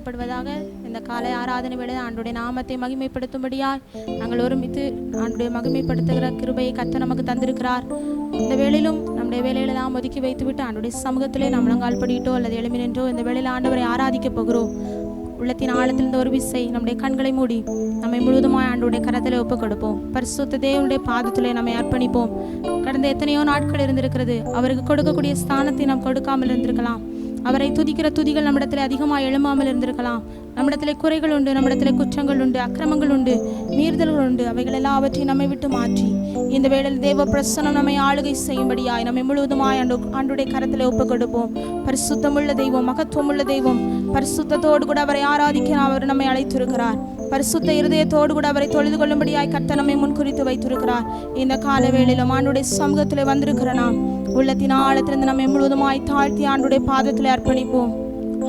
மகிமைப்படுவதாக. இந்த காலை ஆராதனை வேளை ஆண்டுடைய நாமத்தை மகிமைப்படுத்தும்படியாய் நாங்கள் ஒருமித்து ஆண்டுடைய மகிமைப்படுத்துகிற கிருபையை கர்த்தர் நமக்கு தந்திருக்கிறார். இந்த வேளையிலும் நம்முடைய வேலையில நாம் ஒதுக்கி வைத்துவிட்டு ஆண்டுடைய சமூகத்திலே நாம் முழங்கால் படியிட்டோ அல்லது எழும்பி நின்றோ இந்த வேளையில் ஆண்டவரை ஆராதிக்க போகிறோம். உள்ளத்தின் ஆழத்திலிருந்து ஒரு விசை நம்முடைய கண்களை மூடி நம்மை முழுவதுமாய் ஆண்டுடைய கரத்திலே ஒப்புக் கொடுப்போம். பரிசுத்த தேவனுடைய பாதத்திலே நம்மை அர்ப்பணிப்போம். கடந்த எத்தனையோ நாட்கள் இருந்திருக்கிறது. அவருக்கு கொடுக்கக்கூடிய ஸ்தானத்தை நாம் கொடுக்காமல் இருந்திருக்கலாம். அவரை துதிக்கிற துதிகள் நம்மிடத்தில் அதிகமாக எழும்பாமல் இருந்திருக்கலாம். நம்மிடத்தில் குறைகள் உண்டு, நம்மிடத்தில் குற்றங்கள் உண்டு, அக்கிரமங்கள் உண்டு, மீறுதல்கள் உண்டு. அவைகள் எல்லாவற்றையும் நம்மை விட்டு மாற்றி இந்த வேளையில் தேவ பிரசன்னம் நம்மை ஆளுகை செய்யும்படியாய் நம்மை முழுவதுமாய் ஆண்டுடைய கரத்தில் ஒப்புக் கொடுப்போம். பரிசுத்தமுள்ள தெய்வம், மகத்துவமுள்ள தெய்வம், பரிசுத்தத்தோடு கூட அவரை ஆராதிக்க அவர் நம்மை அழைத்திருக்கிறார். பரிசுத்த இருதயத்தோடு கூட அவரை தொழுது கொள்ளும்படியாய் கர்த்தர் நம்மை முன்குறித்து வைத்திருக்கிறார். இந்த கால வேளையிலும் ஆண்டுடைய சமூகத்தில் வந்திருக்கிற நாம் உள்ளத்தின் ஆழத்திலிருந்து நம்மை முழுவதுமாய் தாழ்த்தி ஆண்டுடைய பாதத்தில் அர்ப்பணிப்போம்.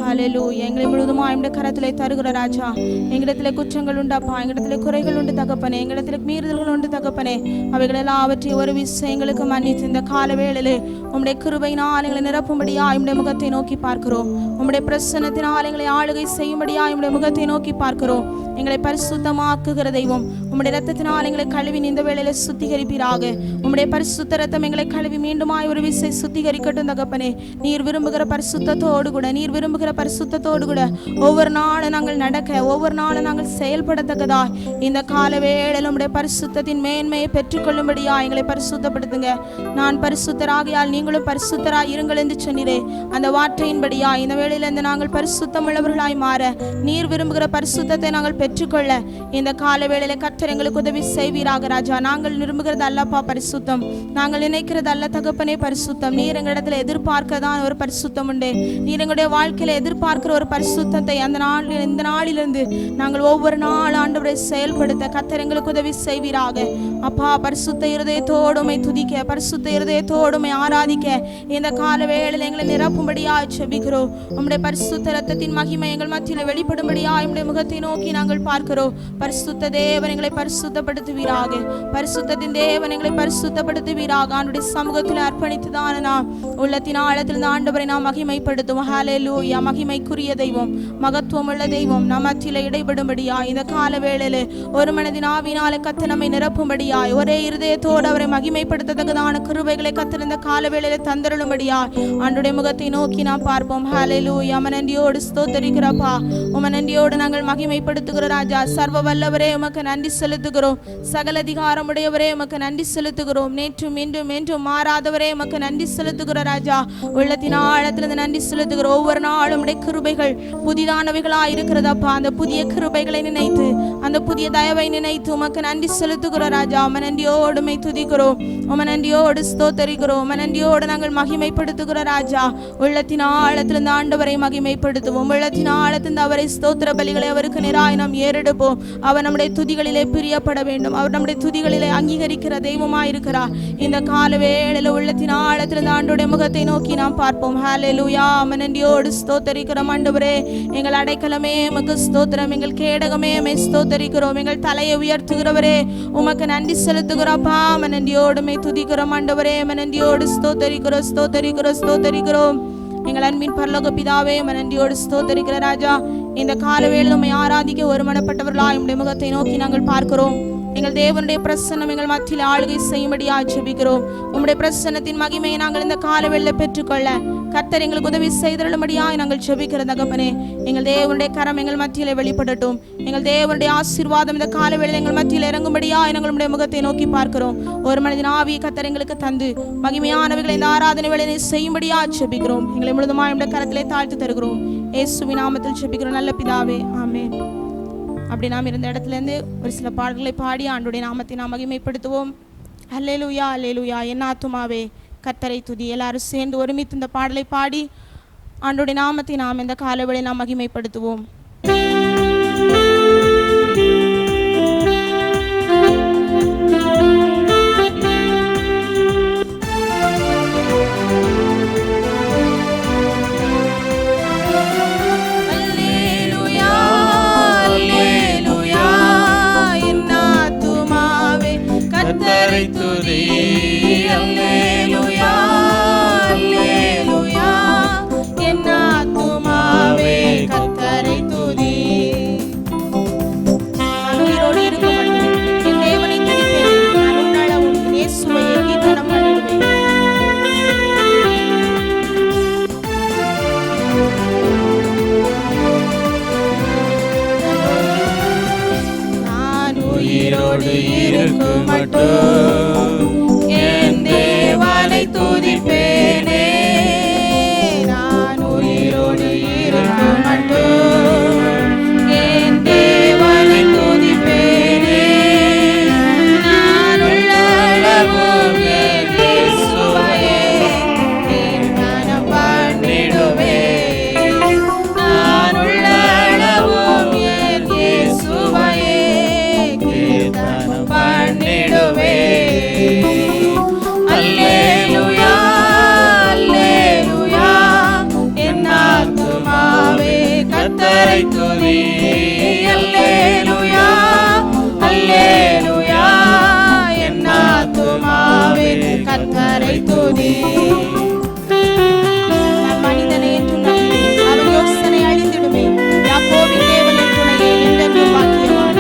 ஹல்லேலூயா. எங்களை முழுவதுமாய் இந்த கரத்திலே தருகிற ராஜா, எங்களிடத்தில் குற்றங்கள் உண்டாப்பா, எங்களிடத்தில் குறைகள் உண்டு தகப்பனே, எங்களிடத்தில் மீறுதல்கள் உண்டு தகப்பனே. அவைகள் எல்லாவற்றையும் ஒரு விஷயங்களுக்கு மன்னித்து இந்த கால வேளையிலே உம்முடைய கிருபையினால் எங்களை நிரப்பும்படியாய் உம்முடைய முகத்தை நோக்கி பார்க்கிறோம். உம்முடைய பிரசன்னத்தினால் எங்களை ஆளுகை செய்யும்படியாய் உம்முடைய முகத்தை நோக்கி பார்க்கிறோம். எங்களை பரிசுத்தமாக்குகிற தெய்வம், உம்முடைய இரத்தத்தினால் எங்களை கழுவி இந்த வேளையில சுத்திகரிப்பீராக. உம்முடைய பரிசுத்த இரத்தம் எங்களை கழுவி மீண்டுமாய் ஒரு விசை சுத்திகரிக்கட்டும் தகப்பனே. நீர் விரும்புகிற பரிசுத்தத்தோடு கூட, நீர் விரும்புகிற பரிசுத்தத்தோடு கூட ஒவ்வொரு நாளும் நாங்கள் நடக்க, ஒவ்வொரு நாளும் நாங்கள் செயல்படத்தக்கதா இந்த கால வேளையில் உம்முடைய பரிசுத்தத்தின் மேன்மையை பெற்றுக்கொள்ளும்படியா எங்களை பரிசுத்தப்படுத்துங்க. நான் பரிசுத்தராகியால் நீங்களும் பரிசுத்தராய் இருங்கள் என்று சொன்னீரே, அந்த வார்த்தையின்படியா இந்த வேளையிலிருந்து நாங்கள் பரிசுத்தம் உள்ளவர்களாய் மாற, நீர் விரும்புகிற பரிசுத்தத்தை நாங்கள் பெற்றுக்கொள்ள இந்த கால வேளையில கர்த்தர் எங்களுக்கு உதவி செய்வீராக ராஜா. நாங்கள் விரும்புகிறது அல்லப்பா பரிசுத்தம், நாங்கள் நினைக்கிறது அல்ல தகப்பனே பரிசுத்தம். நீர் எங்களிடத்துல எதிர்பார்க்கதான் ஒரு பரிசுத்தம் உண்டு. நீர் எங்களுடைய வாழ்க்கையில எதிர்பார்க்கிற ஒரு பரிசுத்தத்தை இந்த நாளிலிருந்து நாங்கள் ஒவ்வொரு நாள் ஆண்டவரை செயல்படுத்த கர்த்தர் எங்களுக்கு உதவி செய்வீராக. அப்பா, பரிசுத்த இருதயத்தோடுமை துதிக்க, பரிசுத்த இருதயத்தோடுமை ஆராதிக்க இந்த கால வேளையில் எங்களை நிரப்பும்படியாய் செபிக்கிறோம். உம்முடைய பரிசுத்த இரத்தத்தின் மகிமை எங்கள் மத்தியில் வெளிப்படும்படியாய் உம்முடைய முகத்தை நோக்கி நாங்கள் பார்க்கிறோம். பரிசுத்த தேவன் எங்களை பரிசுத்தப்படுத்துவீராக. பரிசுத்தத்தின் தேவன் எங்களை பரிசுத்தப்படுத்துவீராக. ஆண்டுடைய சமூகத்தில் அர்ப்பணித்து தான நாம் உள்ளத்தின் ஆழத்திலிருந்து ஆண்டவரை நாம் மகிமைப்படுத்துவோம். ஹல்லேலூயா. மகிமைக்குரிய தெய்வம், மகத்துவம் உள்ள தெய்வம் நம் மத்தியில் இடைபடும்படியா இந்த கால வேளையிலே ஒரு மனதின் ஆவினாலே கர்த்தர் நம்மை நிரப்பும்படியாய், ஒரே இருதயத்தோடு அவரை மகிமைப்படுத்தத்தக்கதான கிருபைகளை கர்த்தர் இந்த கால வேளையிலே தந்தருளும்படியாய் ஆண்டுடைய முகத்தை நோக்கி நாம் பார்ப்போம். ஹல்லேலூயா. நன்றியோடு ஸ்தோத்திரிக்கிறப்பா, உம நன்றியோடு நாங்கள் மகிமைப்படுத்துகிற ராஜா. சர்வ வல்லவரே உமக்கு நன்றி செலுத்துகிறோம். சகல அதிகாரமுடையவரே உமக்கு நன்றி செலுத்துகிறோம். நேற்றும் இன்றும் என்றும் மாறாதவரே உமக்கு நன்றி செலுத்துகிற ராஜா. உள்ளத்தின் ஆழத்திலிருந்து நன்றி செலுத்துகிறோம். ஒவ்வொரு நாளும் உடைய கிருபைகள் புதிதானவைகளாய் இருக்கிறதப்பா. அந்த புதிய கிருபைகளை நினைத்து, அந்த புதிய தயவை நினைத்து உமக்கு நன்றி செலுத்துகிற ராஜா. உம நன்றியோடு உம்மை துதிக்கிறோம். உம நன்றியோடு ஸ்தோத்தரிக்கிறோம். உம நன்றியோடு நாங்கள் மகிமைப்படுத்துகிற ராஜா. உள்ளத்தின் ஆழத்திலிருந்து ஆண்டவரை மகிமைப்படுத்துவோம். உள்ளத்தின் ஆழத்திலிருந்து அவரை ஸ்தோத்திர பலிகளை அவருக்கு நிராய் நாம் ஏறெடுப்போம். அவர் நம்முடைய துதிகளிலே பிரியப்பட வேண்டும். அவர் நம்முடைய துதிகளிலே அங்கீகரிக்கிற தெய்வமாயிருக்கிறார். இந்த கால வேளையில உள்ளத்தின் ஆழத்திலிருந்து ஆண்டவருடைய முகத்தை நோக்கி நாம் பார்ப்போம். ஹல்லேலூயா. நன்றியோடு ஸ்தோத்தரிக்கிறோம். ஆண்டவரே, எங்கள் அடைக்கலமே உமக்கு ஸ்தோத்திரம். எங்கள் கேடகமே உம்மை ஸ்தோத்தரிக்கிறோம். எங்கள் தலையை உயர்த்துகிறவரே உமக்கு நன்றி செலுத்துகிறோம்ப்பா. நன்றியோடு உம்மை துதிக்கிறோம். ஆண்டவரே, நன்றியோடு ஸ்தோத்தரிக்கிறோம், ஸ்தோத்தரிக்கிறோம், ஸ்தோத்தரிக்கிறோம். எங்கள் அன்பின் பரலோக பிதாவே, நன்றியோடு ஸ்தோத்தரிக்கிற ராஜா. இந்த கால வேளையில் உம்மை ஆராதிக்க ஒருமனப்பட்டவர்களாய் உம்முடைய முகத்தை நோக்கி நாங்கள் பார்க்கிறோம். எங்கள் தேவனுடைய பிரசன்னம் எங்கள் மத்தியில் ஆளுகை செய்யும்படியாக ஜெபிக்கிறோம். உம்முடைய பிரசன்னத்தின் மகிமையை நாங்கள் இந்த காலவெளியில பெற்றுக்கொள்ள கர்த்தர் எங்களுக்கு உதவி செய்தருளும்படியாக நாங்கள் ஜெபிக்கிற தகப்பனே. எங்கள் தேவனுடைய கரம் எங்கள் மத்தியிலே வெளிப்படட்டும். எங்கள் தேவனுடைய ஆசீர்வாதம் இந்த காலவெளியில் எங்கள் மத்தியில் இறங்கும்படியாக நாங்கள் உம்முடைய முகத்தை நோக்கி பார்க்கிறோம். ஒரு மனிதன் ஆவியை கர்த்தர் எங்களுக்கு தந்து மகிமையானவைகளை இந்த ஆராதனை வேளையை செய்யும்படியாக ஜெபிக்கிறோம். எங்களை முழுதுமாய் உம்முடைய கரத்திலே தாழ்த்தி தருகிறோம். இயேசுவின் நாமத்தில் ஜெபிக்கிறோம் நல்ல பிதாவே, ஆமென். அப்படி நாம் இருந்த இடத்துலேருந்து ஒரு சில பாடல்களை பாடி ஆண்டுடைய நாமத்தை நாம் மகிமைப்படுத்துவோம். அல்லேலூயா, அல்லேலூயா. என் ஆத்துமாவே கர்த்தரை துதி. எல்லாரும் சேர்ந்து ஒருமித்து இந்த பாடலை பாடி ஆண்டுடைய நாமத்தை நாம் இந்த காலவெளியை நாம் மகிமைப்படுத்துவோம். கர்த்தரை உயிரோடு இருக்கும் மட்டும் என் தேவனை துதிப்பேனே. நான் உயிரோடு இருக்கும் மட்டும் என் தேவனை துதிப்பேனே. நான் உள்ள அளவும் என் இயேசுவையே கீர்த்தனம் பண்ணிடுவேன். நான் உள்ள அளவும் என் இயேசுவையே கீர்த்தனம் பண்ணிடுவேன். அல்லேலூயா அல்லேலூயா என் ஆத்துமாவே கர்த்தரை துதி. அல்லேலூயா அல்லேலூயா என் ஆத்துமாவே கர்த்தரை துதி. மனிதனை என்று நம்பி அவன் யோசனை அழிந்திடுமே. யாக்கோபின் தேவனின் துணையே என்றென்றும் பாக்கியவான்.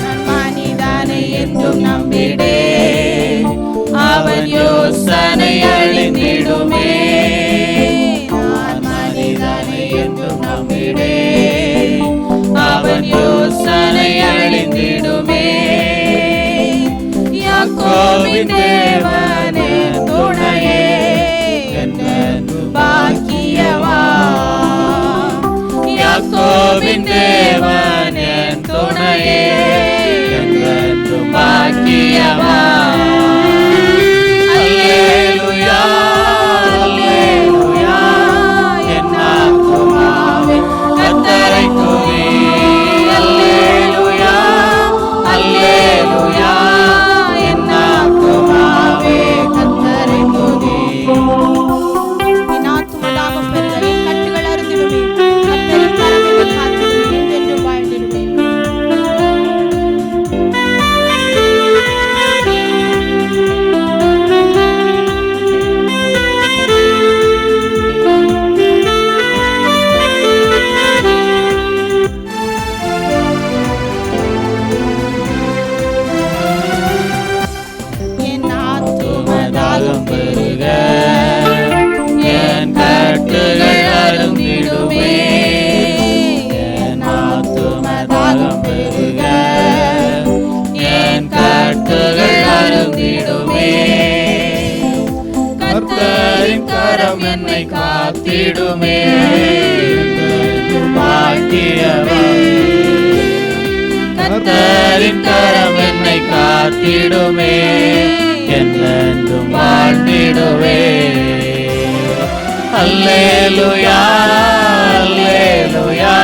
நான் மனிதனை என்றும் நம்பிடே அவன் யோசனை அழிந்திடுமே. நான் மனிதனை என்றும் நம்பிடே அவன் யோசனை அழிந்திடுமே. யாக்கோபின் தேவனே துணையே என்றென்றும் பாக்கியவான். யாக்கோபின் தேவனே துணையே என்றென்றும் பாக்கியவான். அல்லேலூயா அல்லேலூயா என் ஆத்துமாவே கர்த்தரை துதி. அல்லேலூயா அல்லேலூயா என் ஆத்துமாவே கர்த்தரை துதி. என் ஆத்துமா தாகம் பெருக, என் கட்டுகள் அறுந்திடுமே. கர்த்தரின் கரம் என்னை காத்திடும், என்றென்றும் வாழ்ந்திடுவேன். என் ஆத்தும தாகம் பெருக என் கட்டுகள் அறுந்திடுமே. என் ஆத்தும தாகம் பெருக என் கட்டுகள் அறுந்திடுமே. கர்த்தரின் கரம் என்னை காத்திடுமே. பாக்கியவான். கர்த்தரின் கரம் என்னை காத்திடுமே. என்றென்றும் வாழ்ந்திடுவே. அல்லேலூயா அல்லேலூயா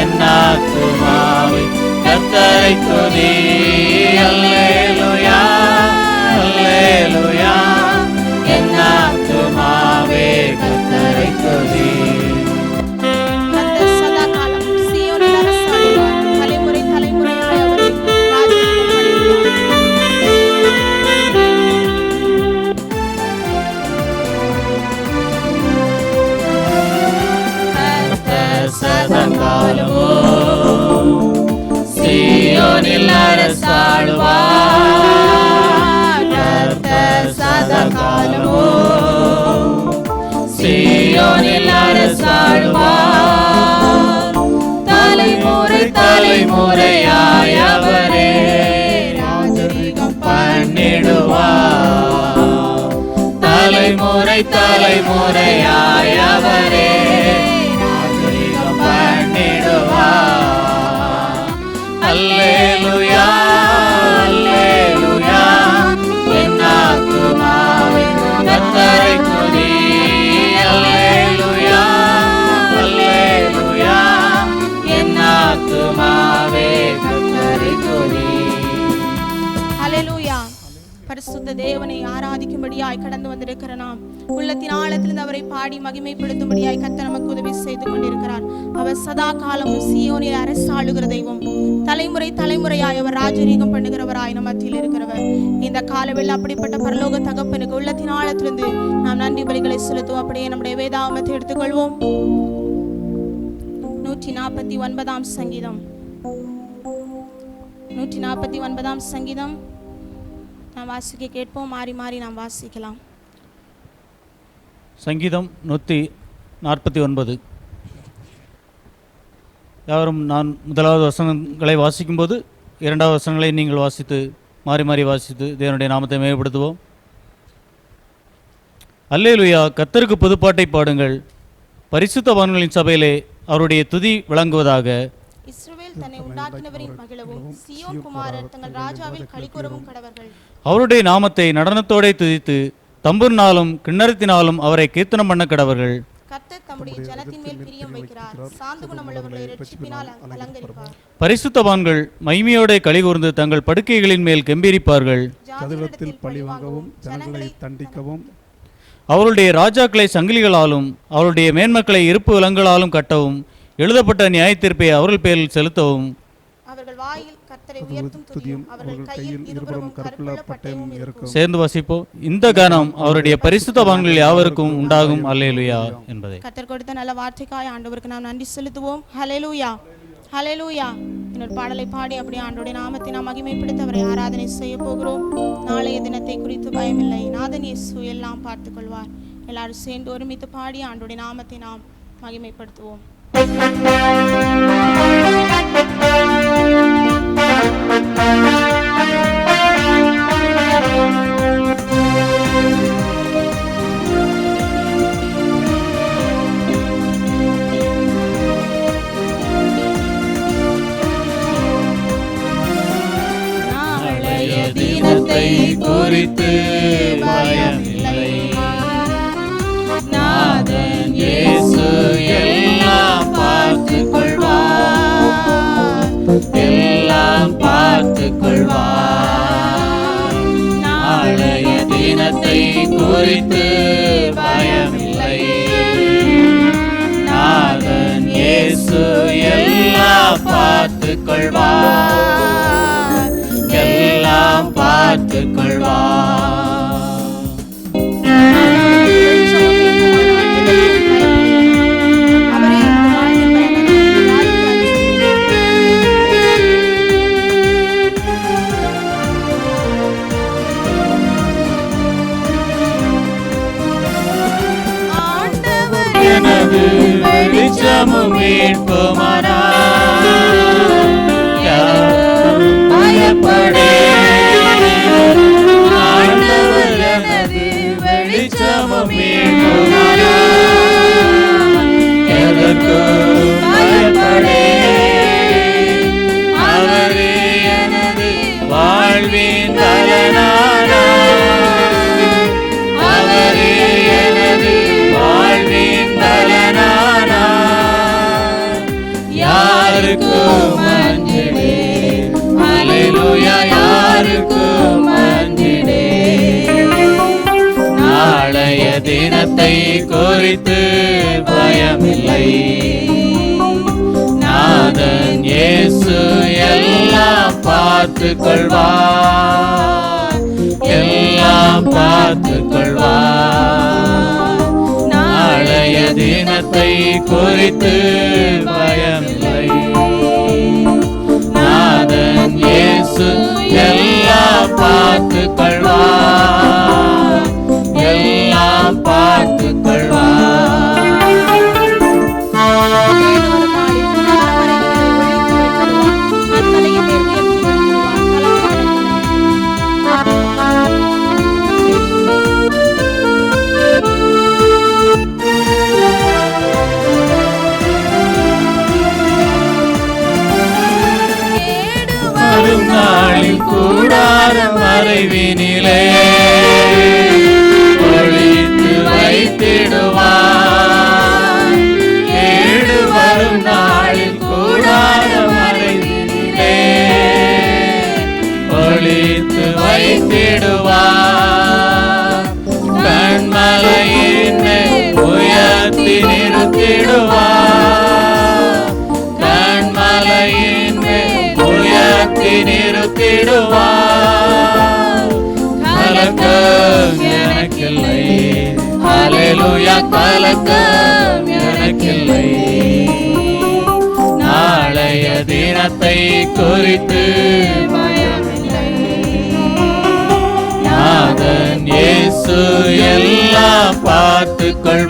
என் ஆத்துமாவே கர்த்தரை துதி. அல்லேலூயா அல்லேலூயா என் ஆத்துமாவே கர்த்தரை துதி. கர்த்தர் சதா காலம் சீயோனில் அரசாளுவார். தலைமுறை தலைமுறையாய் அவரை ராஜரீகம் பண்ணுவார். கர்த்தர் சதாகாலமும் சீயோனில் அரசாளுவார். கர்த்தர் சதாகாலமும் சீயோனில் அரசாளுவார். தலைமுறை தலைமுறையாய் அவரே ராஜரீகம் பண்ணிடுவார். தலைமுறை தலைமுறையாய் அவரே ராஜரீகம் பண்ணிடுவார். அல்லேலூயா அல்லேலூயா என் ஆத்துமாவே கர்த்தரை துதி. அல்லேலூயா அல்லேலூயா என் ஆத்துமாவே கர்த்தரை துதி. ஹல்லேலூயா. பரிசுத்த தேவனை ஆராதிக்கும்படியாய் கடந்து வந்திருக்கிற நாம் உள்ளத்தின் ஆழத்திலிருந்து அவரை பாடி மகிமைப்படுத்தும்படியாய் கர்த்தர் நமக்கு உதவி செய்து கொண்டிருக்கிறார். அவர் சதா காலமும் சீயோனில் அரசாளுகிற தெய்வம். தலைமுறை தலைமுறையாய் அவர் ராஜரீகம் பண்ணுகிறவராய் நம் மத்தியில் இருக்கிறவர். இந்த காலவில் அப்படிப்பட்ட பரலோக தகப்பனுக்கு உள்ளத்தின் ஆழத்திலிருந்து நாம் நன்றி பலிகளை செலுத்துவோம். அப்படியே நம்முடைய வேதாகமத்தை எடுத்துக்கொள்வோம். 149 சங்கீதம் 149 சங்கீதம் நாம் வாசிக்க கேட்போம். மாறி மாறி நாம் வாசிக்கலாம். சங்கீதம் 149. யாரும் நான் முதலாவது வசனங்களை வாசிக்கும்போது இரண்டாவது வசனங்களை நீங்கள் வாசித்து மாறி மாறி வாசித்து தேவனுடைய நாமத்தை மேம்படுத்துவோம். அல்லேலூயா, கர்த்தருக்கு புதுப்பாட்டை பாடுங்கள், பரிசுத்தவான்களின் சபையிலே அவருடைய துதி விளங்குவதாக. இஸ்ரவேல் தன்னை உண்டாக்கினவரின் மகிழவும் சீயோன் குமாரர் தங்கள் ராஜாவில் களிகூரவும் கடவர்கள். அவருடைய நாமத்தை நடனத்தோடே துதித்து தம்புரினாலும் கிண்ணறத்தினாலும் அவரை கீர்த்தனம் பண்ண கடவர்கள். கர்த்தர் தம்முடைய ஜனத்தின் மேல் பிரியம் வைக்கிறார், சாந்த குணமுள்ளவர்களை இரட்சிப்பினால் அலங்கரிப்பார். பரிசுத்தவான்கள் மகிமையோட களிகூர்ந்து தங்கள் படுக்கைகளின் மேல் கெம்பீரிப்பார்கள். சதுரத்தில் பழிவாங்கவும் ஜனங்களை தண்டிக்கவும் அவருடைய ராஜாக்களை சங்கிலிகளாலும் அவருடைய மேன்மக்களை இருப்பு விலங்குகளாலும் கட்டவும் எழுதப்பட்ட நியாயத்தீர்ப்பை அவர்கள் பேரில் செலுத்தவும். அவர்கள் வாயில் கர்த்தரை உயர்த்தும் துதியும் அவர்கள் கையில் இருபுறமும் கருப்புள்ள பட்டயமும் இருக்கும். சேர்ந்து வாசிப்போம். இந்த கனம் அவருடைய பரிசுத்தவான்கள் யாவருக்கும் உண்டாகும். அல்லேலூயா என்பதை கர்த்தர் கொடுத்த நல்ல வார்த்தைக்காய் ஆண்டவருக்கு நாம் நன்றி செலுத்துவோம். ஹல்லேலூயா, ஹல்லேலூயா. இன்னொரு பாடலை பாடி அப்படியே ஆண்டவருடைய நாமத்தை நாம் மகிமைப்படுத்த அவரை ஆராதனை செய்ய போகிறோம். நாளைய தினத்தை குறித்து பயமில்லை, நாதன் இயேசு எல்லாம் பார்த்துக் கொள்வார். எல்லாரும் சேர்ந்து ஒருமித்து பாடி ஆண்டவருடைய நாமத்தை நாம் மகிமைப்படுத்துவோம். நாளைய தினத்தை குறித்து பயமில்லை, நாதன் இயேசு எல்லாம் பார்த்துக் கொள்வார், எல்லாம் பார்த்துக் கொள்வார். நாளைய தினத்தை குறித்து பயமில்லை, நாதன் இயேசு எல்லாம் பார்த்துக் கொள்வார், எல்லாம் பார்த்துக் கொள்வார். எனது வெளிச்சமும் மீட்புமானார், பயப்படேன். ஆண்டவர் எனது வெளிச்சமும் மீட்புமானார், எதற்கும் பயப்படேன். அவரே எனது வாழ்வின் பலனானார், அவரே எனது வாழ்வின் பலனானார். யாருக்கும் அஞ்சிடேன், அல்லேலூயா, யாருக்கும் அஞ்சிடேன். நாளைய தினத்தை குறித்து பயமில்லை, நாதன் இயேசு எல்லாம் பார்த்துக் கொள்வார், எல்லாம் பார்த்துக் கொள்வார். நாளைய தினத்தை குறித்து பயமில்லை, நாதன் இயேசு எல்லாம் பார்த்துக் கொள்வார், எல்லாம் பார்த்துக் கொள்வார். வரும் நாளில் கூடாரம் மறைவினிலே ஒளித்து வைத்திடுவார். ஏடு வரும் நாளில் கூடாரம் மறைவினிலே ஒளித்து வைத்திடுவார். கண்மலையின் மேல் உயர்த்தி நிறுத்திடுவார், கண்மலையின் மேல் உயர்த்தி நிறுத்திடுவார். கலக்கம் எனக்கில்லை, அல்லேலூயா, கலக்கம் எனக்கில்லை. நாளைய தினத்தை குறித்து பயமில்லை, நாதன் இயேசு எல்லாம் பார்த்துக் கொள்வார்,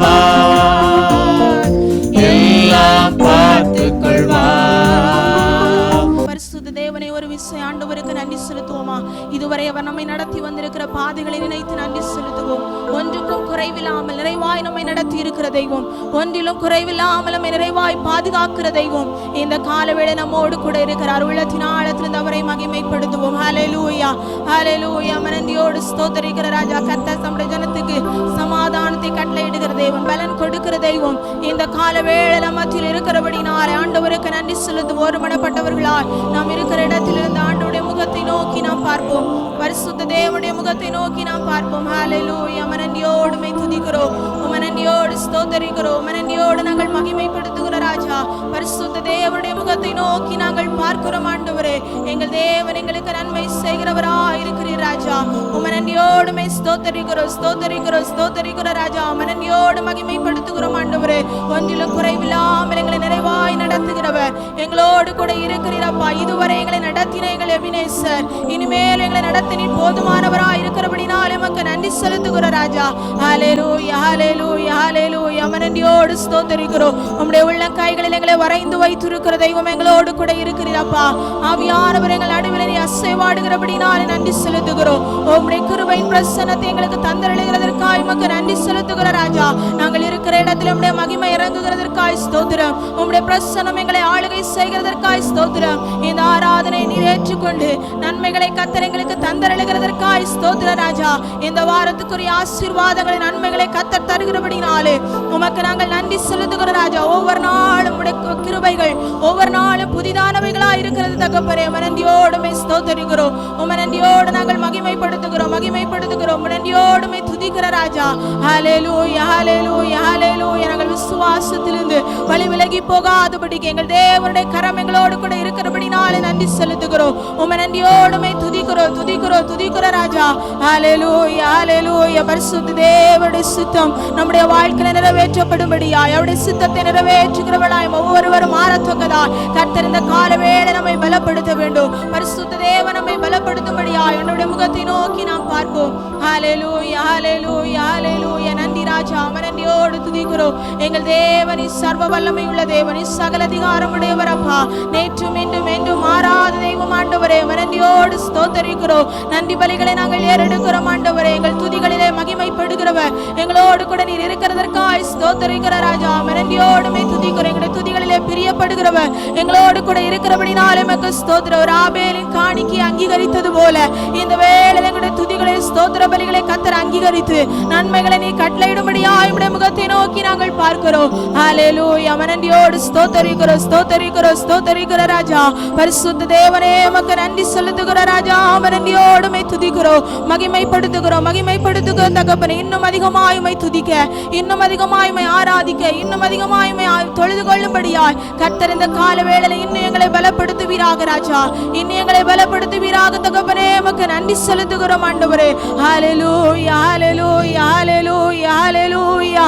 பாதைகளை நினைத்து நன்றி செலுத்துவோம். ஒன்றுக்கும் குறைவில்லாமல் நிறைவாய் நம்மை நடத்தி இருக்கிற தெய்வம், ஒன்றிலும் குறைவில்லாமல் நம்மை நிறைவாய் பாதுகாக்கிற தெய்வம் இந்த காலவேளை நம்மோடு கூட இருக்கிறார். உள்ளத்தின் ஆழத்திலிருந்து அவரை மகிமைப்படுத்துவோம். ஹல்லேலூயா, ஹல்லேலூயா. மனதியோடு ஸ்தோத்திரிக்கிற ராஜா. கர்த்தர் நம்முடைய ஜனத்துக்கு சமாதானத்தை கட்டளையிடுகிற தெய்வம், பலன் கொடுக்கிற தெய்வம் இந்த காலவேளை நம்ம மத்தியில் இருக்கிறபடினாலே ஆண்டவருக்கு நன்றி செலுத்துவோம். ஒருமனப்பட்டவர்களாய் நாம் இருக்கிற இடத்திலிருந்து ஆண்டவருடைய முகத்தை நோக்கி நாம் பார்ப்போம். பரிசுத்த தேவனுடைய முகத்தை நோக்கி நாம் பார்ப்போம். ஹல்லேலூயா. மனதியோடு மை துதிக்கிறோம், மனதியோடு ஸ்தோத்திரிக்கிறோம், மனதியோடு நாங்கள் மகிமைப்படுத்துகிற ராஜா. பரிசுத்த தேவனுடைய முகத்தை நோக்கி நாங்கள் பார்க்கிறோம். ஆண்டவரே, எங்கள் தேவன் எங்களுக்கு நன்மை செய்கிறவராய் இருக்கிறீர் ராஜா. மனதியோடு மை ஸ்தோத்திரிக்கிறோம், ஸ்தோத்திரிக்கிறோம், ஸ்தோத்திரிக்கிற ராஜா. மனதியோடு மகிமைப்படுத்துகிறோம். ஆண்டவரே, ஒன்றிலும் குறைவில்லாமல் எங்களை நிறைவாய் நடத்துகிறவர் எங்களோடு கூட இருக்கிறீரப்பா. இதுவரை எங்களை நடத்தின எங்கள் எபினேசர், இனிமேல் எங்களை நடத்தினி போதுமானவராய் இருக்கிறபடினால் எமக்கு நன்றி செலுத்துகிற ராஜா. ஹல்லேலூயா, ஹல்லேலூயா, ஹல்லேலூயா. மனதியோடு ஸ்தோத்திரிக்கிறோம். உம்முடைய உள்ள கைகளில் எங்களை வரைந்து வைத்திருக்கிற தெய்வம் எங்களோடு கூட இருக்கிறீரப்பா. ஆவியானவர் எங்கள் நடுவில் நீ அசைவாடுகிறபடினாலே நன்றி செலுத்துகிறோம். உம்முடைய கிருபையின் பிரசன்னத்தை எங்களுக்கு தந்தருளுகிறதற்காக எமக்கு நன்றி செலுத்துகிற ராஜா. நாங்கள் இருக்கிற இடத்தில் உம்முடைய மகிமை இறங்குகிறதற்காய் ஸ்தோத்திரம். உம்முடைய பிரசன்னம் எங்களை ஆளுகை செய்கிறதற்காய் ஸ்தோத்திரம். இந்த ஆராதனை நீர் ஏற்றுக்கொண்டு நன்மைகளை கர்த்தர் எங்களுக்கு தந்தருளுகிறதற்காய் ஸ்தோத்திர ராஜா. இந்த வாரத்துக்குரிய ஆசீர்வாதங்களை நன்மைகளை கர்த்தர் தருகிறபடினாலே உமக்கு நாங்கள் நன்றி செலுத்துகிற ராஜா. ஒவ்வொரு நாளும் உம்முடைய கிருபைகள் ஒவ்வொரு நாளும் புதிதானவைகளாய் இருக்கிறது தகப்பனே. மனதியோடுமே ஸ்தோத்திரிக்கிறோம், மனதியோடு நாங்கள் மகிமைப்படுத்துகிறோம், மகிமைப்படுத்துகிறோம், மனதியோடுமே துதிக்கிற ராஜா. ஹல்லேலூயா, ஹல்லேலூயா, ஹல்லேலூயா. நாங்கள் விசுவாசத்திலிருந்து வழி விலகி போகாதபடிக்கு எங்கள் தேவனுடைய கரம் எங்களோடு கூட இருக்கிறபடினாலே நன்றி செலுத்துகிறோம். நன்றியோடுமே துதிக்கிறோம், துதிக்கிறோம், துதிக்கிற ராஜா. ஹல்லேலூயா, ஹல்லேலூயா. பரிசுத்த தேவனுடைய சித்தம் நம்முடைய வாழ்க்கையில நிறைவேற்றப்படும்படியாய், அவருடைய சித்தத்தை நிறைவேற்றுகிறவளாய் ஒவ்வொருவரும் மாறத்தக்கதாய் கர்த்தர் இந்த காலவேளை நம்மை பலப்படுத்த வேண்டும். பரிசுத்த தேவன் நம்மை பலப்படுத்தும்படியாய் அவருடைய முகத்தை நோக்கி நாம் பார்ப்போம். ஹல்லேலூயா, ஹல்லேலூயா, ஹல்லேலூயா. நன்றி ராஜா. நன்றியோடு துதிக்கிறோம். எங்கள் தேவனி சர்வ வல்லமை உள்ள தேவனி, சகல அதிகாரம் உடையவரப்பா. நேற்றும் இன்றும் என்றும் மாறாத தெய்வம் ஆண்டவரே. நன்றியோடு ஸ்தோத்திரிக்கிறோம். நன்றி பலிகளை நாங்கள் ஏறெடுக்கிறோம் ஆண்டவரே. எங்கள் துதிகளிலே மகிமைப்படுகிறவர் எங்களோடு கூட நீர் இருக்கிறதற்காய் ஸ்தோத்திரிக்கிற ராஜா. நன்றியோடுமே துதிக்கிறோம். எங்களுடைய துதிகளிலே பிரியப்படுகிறவர் எங்களோடு கூட இருக்கிறபடினாலே எமக்கு ஸ்தோத்திரம். ஒரு ஆபேலின் காணிக்கை அங்கீகரித்தது போல இந்த வேளையில் எங்களுடைய துதிகளை ஸ்தோத்திர பலிகளை கர்த்தர் அங்கீகரித்து நன்மைகளை நீ கட்டளையிடும்படியாய் உம்முடைய முகத்தை நோக்கி நாங்கள் பார்க்கிறோம். ஹல்லேலூயா. நன்றியோடு ஸ்தோத்திரிக்கிறோம், ஸ்தோத்திரிக்கிறோம், ஸ்தோத்திரிக்கிற ராஜா. பரிசுத்த தேவனே உமக்கு நன்றி செலுத்துகிற ராஜா. நன்றியோடுமே துதிக்கிறோம், மகிமைப்படுத்துகிறோம், மகிமைப்படுத்துகிறோம் தகப்பனே. இன்னும் அதிகமாய் உம்மை துதிக்க, இன்னும் அதிகமாய் உம்மை ஆராதிக்க, இன்னும் அதிகமாய் உம்மை தொழுது கொள்ளும்படியாய் கர்த்தர் இந்த கால வேளையில இன்னும் எங்களை பலப்படுத்துவீராக ராஜா. இன்னும் எங்களை பலப்படுத்துவீராக தகப்பனே. உமக்கு நன்றி செலுத்துகிறோம் ஆண்டவரே. ஹல்லேலூயா, ஹல்லேலூயா, ஹல்லேலூயா, ஹல்லேலூயா.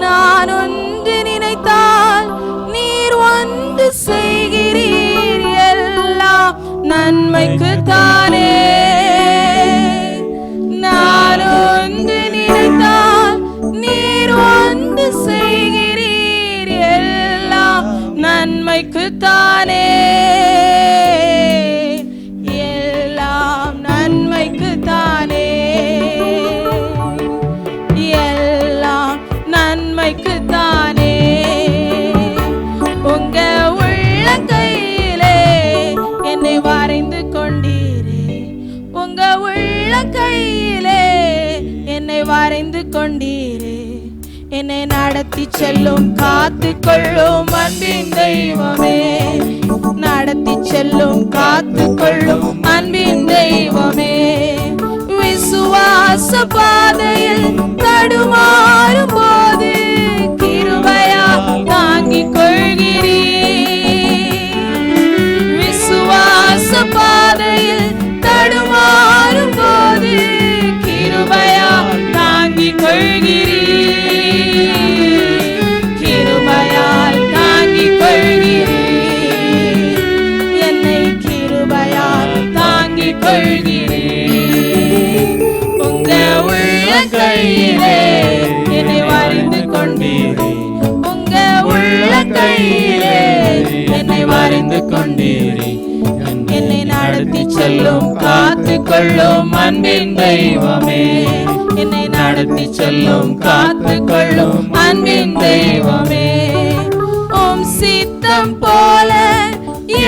நான் ஒன்று நினைத்தால் நீர் ஒன்று செய்கிறீர், எல்லாம் நன்மைக்கு தானே. நான் ஒன்று நினைத்தால் நீர் ஒன்று செய்கிறீர், எல்லாம் நன்மைக்கு தானே, எல்லாம் நன்மைக்கு தானே, எல்லாம் நன்மைக்கு தானே. உங்க உள்ளங்கையிலே என்னை வரைந்து கொண்டீரே, உங்க உள்ளங்கையிலே என்னை வரைந்து கொண்டீரே. என்னை நடத்தி செல்லும் காத்து கொள்ளும் அன்பின் தெய்வமே, நடத்தி செல்லும் காத்து கொள்ளும் அன்பின் தெய்வமே. விசுவாச பாதையில் தடுமாறும் போது கிருபையா தாங்கிக் கொள்கிறீர். விசுவாச பாதையில் தடுமாறும் போது கிருபையா தாங்கிக் கொள்கிறீர். கிருபையால் தாங்கிக் கொள்கிறீர், என்னை கிருபையால் தாங்கிக் கொள்கிறீர். உங்க உள்ளங்கையிலே என்னை வரைந்து கொண்டீரே, உங்க உள்ளங்கையிலே என்னை வரைந்து கொண்டீரே. என்னை நடத்தி செல்லும் காத்து கொள்ளும் அன்பின் தெய்வமே, என்னை நடத்தி செல்லும் காத்து கொள்ளும் அன்பின் தெய்வமே. உம் சித்தம் போல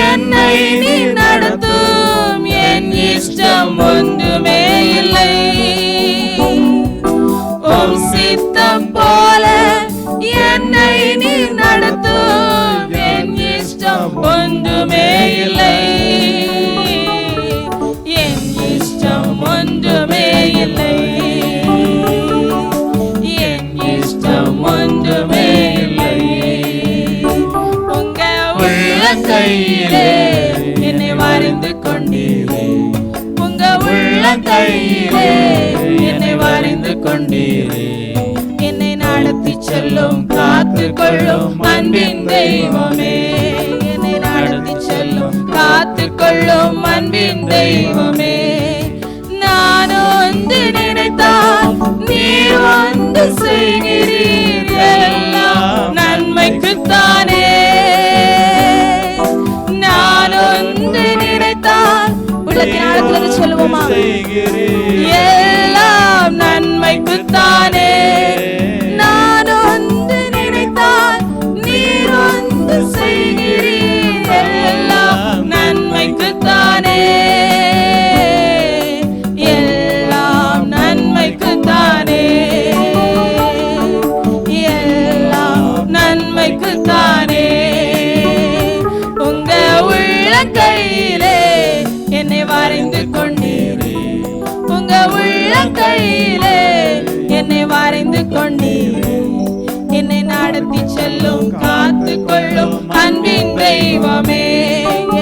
என்னை நீ நடத்தும், என் இஷ்டம் ஒன்றுமே இல்லை. உம் சித்தம் போல என்னை நீ நடத்தும், என் இஷ்டம் ஒன்றுமே இல்லை. என் இஷ்டம் ஒன்றுமே இல்லை. என் இஷ்டம் ஒன்றுமே இல்லை. உங்க உள்ளங்கையிலே என்னை வரைந்து கொண்டீரே, உங்க உள்ளங்கையிலே என்னை வரைந்து கொண்டீரே. என்னை நடத்தி செல்லும் காத்து கொள்ளும் அன்பின் தெய்வமே, என்னை நடத்தி செல்லும் காத்து கொள்ளும் அன்பின் தெய்வமே. நான் ஒன்று நினைத்தால் நீர் ஒன்று செய்கிறீர், எல்லாம் நன்மைக்குத்தானே. நான் ஒன்று நினைத்தால் உள்ளத்தின் ஆழத்திலிருந்து சொல்லுவோமா, எல்லாம் நன்மைக்குத்தானே. நான் ஒன்று நினைத்தால் நீர் ஒன்று செய்கிறீர், எல்லாம் நன்மைக்குத்தானே. எல்லாம் நன்மைக்குத்தானே. எல்லாம் நன்மைக்குத்தானே. உங்க உள்ளங்கையிலே என்னை வரைந்து கொண்டீரே, உங்க உள்ளங்கையிலே என்னை வரைந்து கொண்டீரே. என்னை நடத்தி செல்லும் காத்து கொள்ளும் அன்பின் தெய்வமே,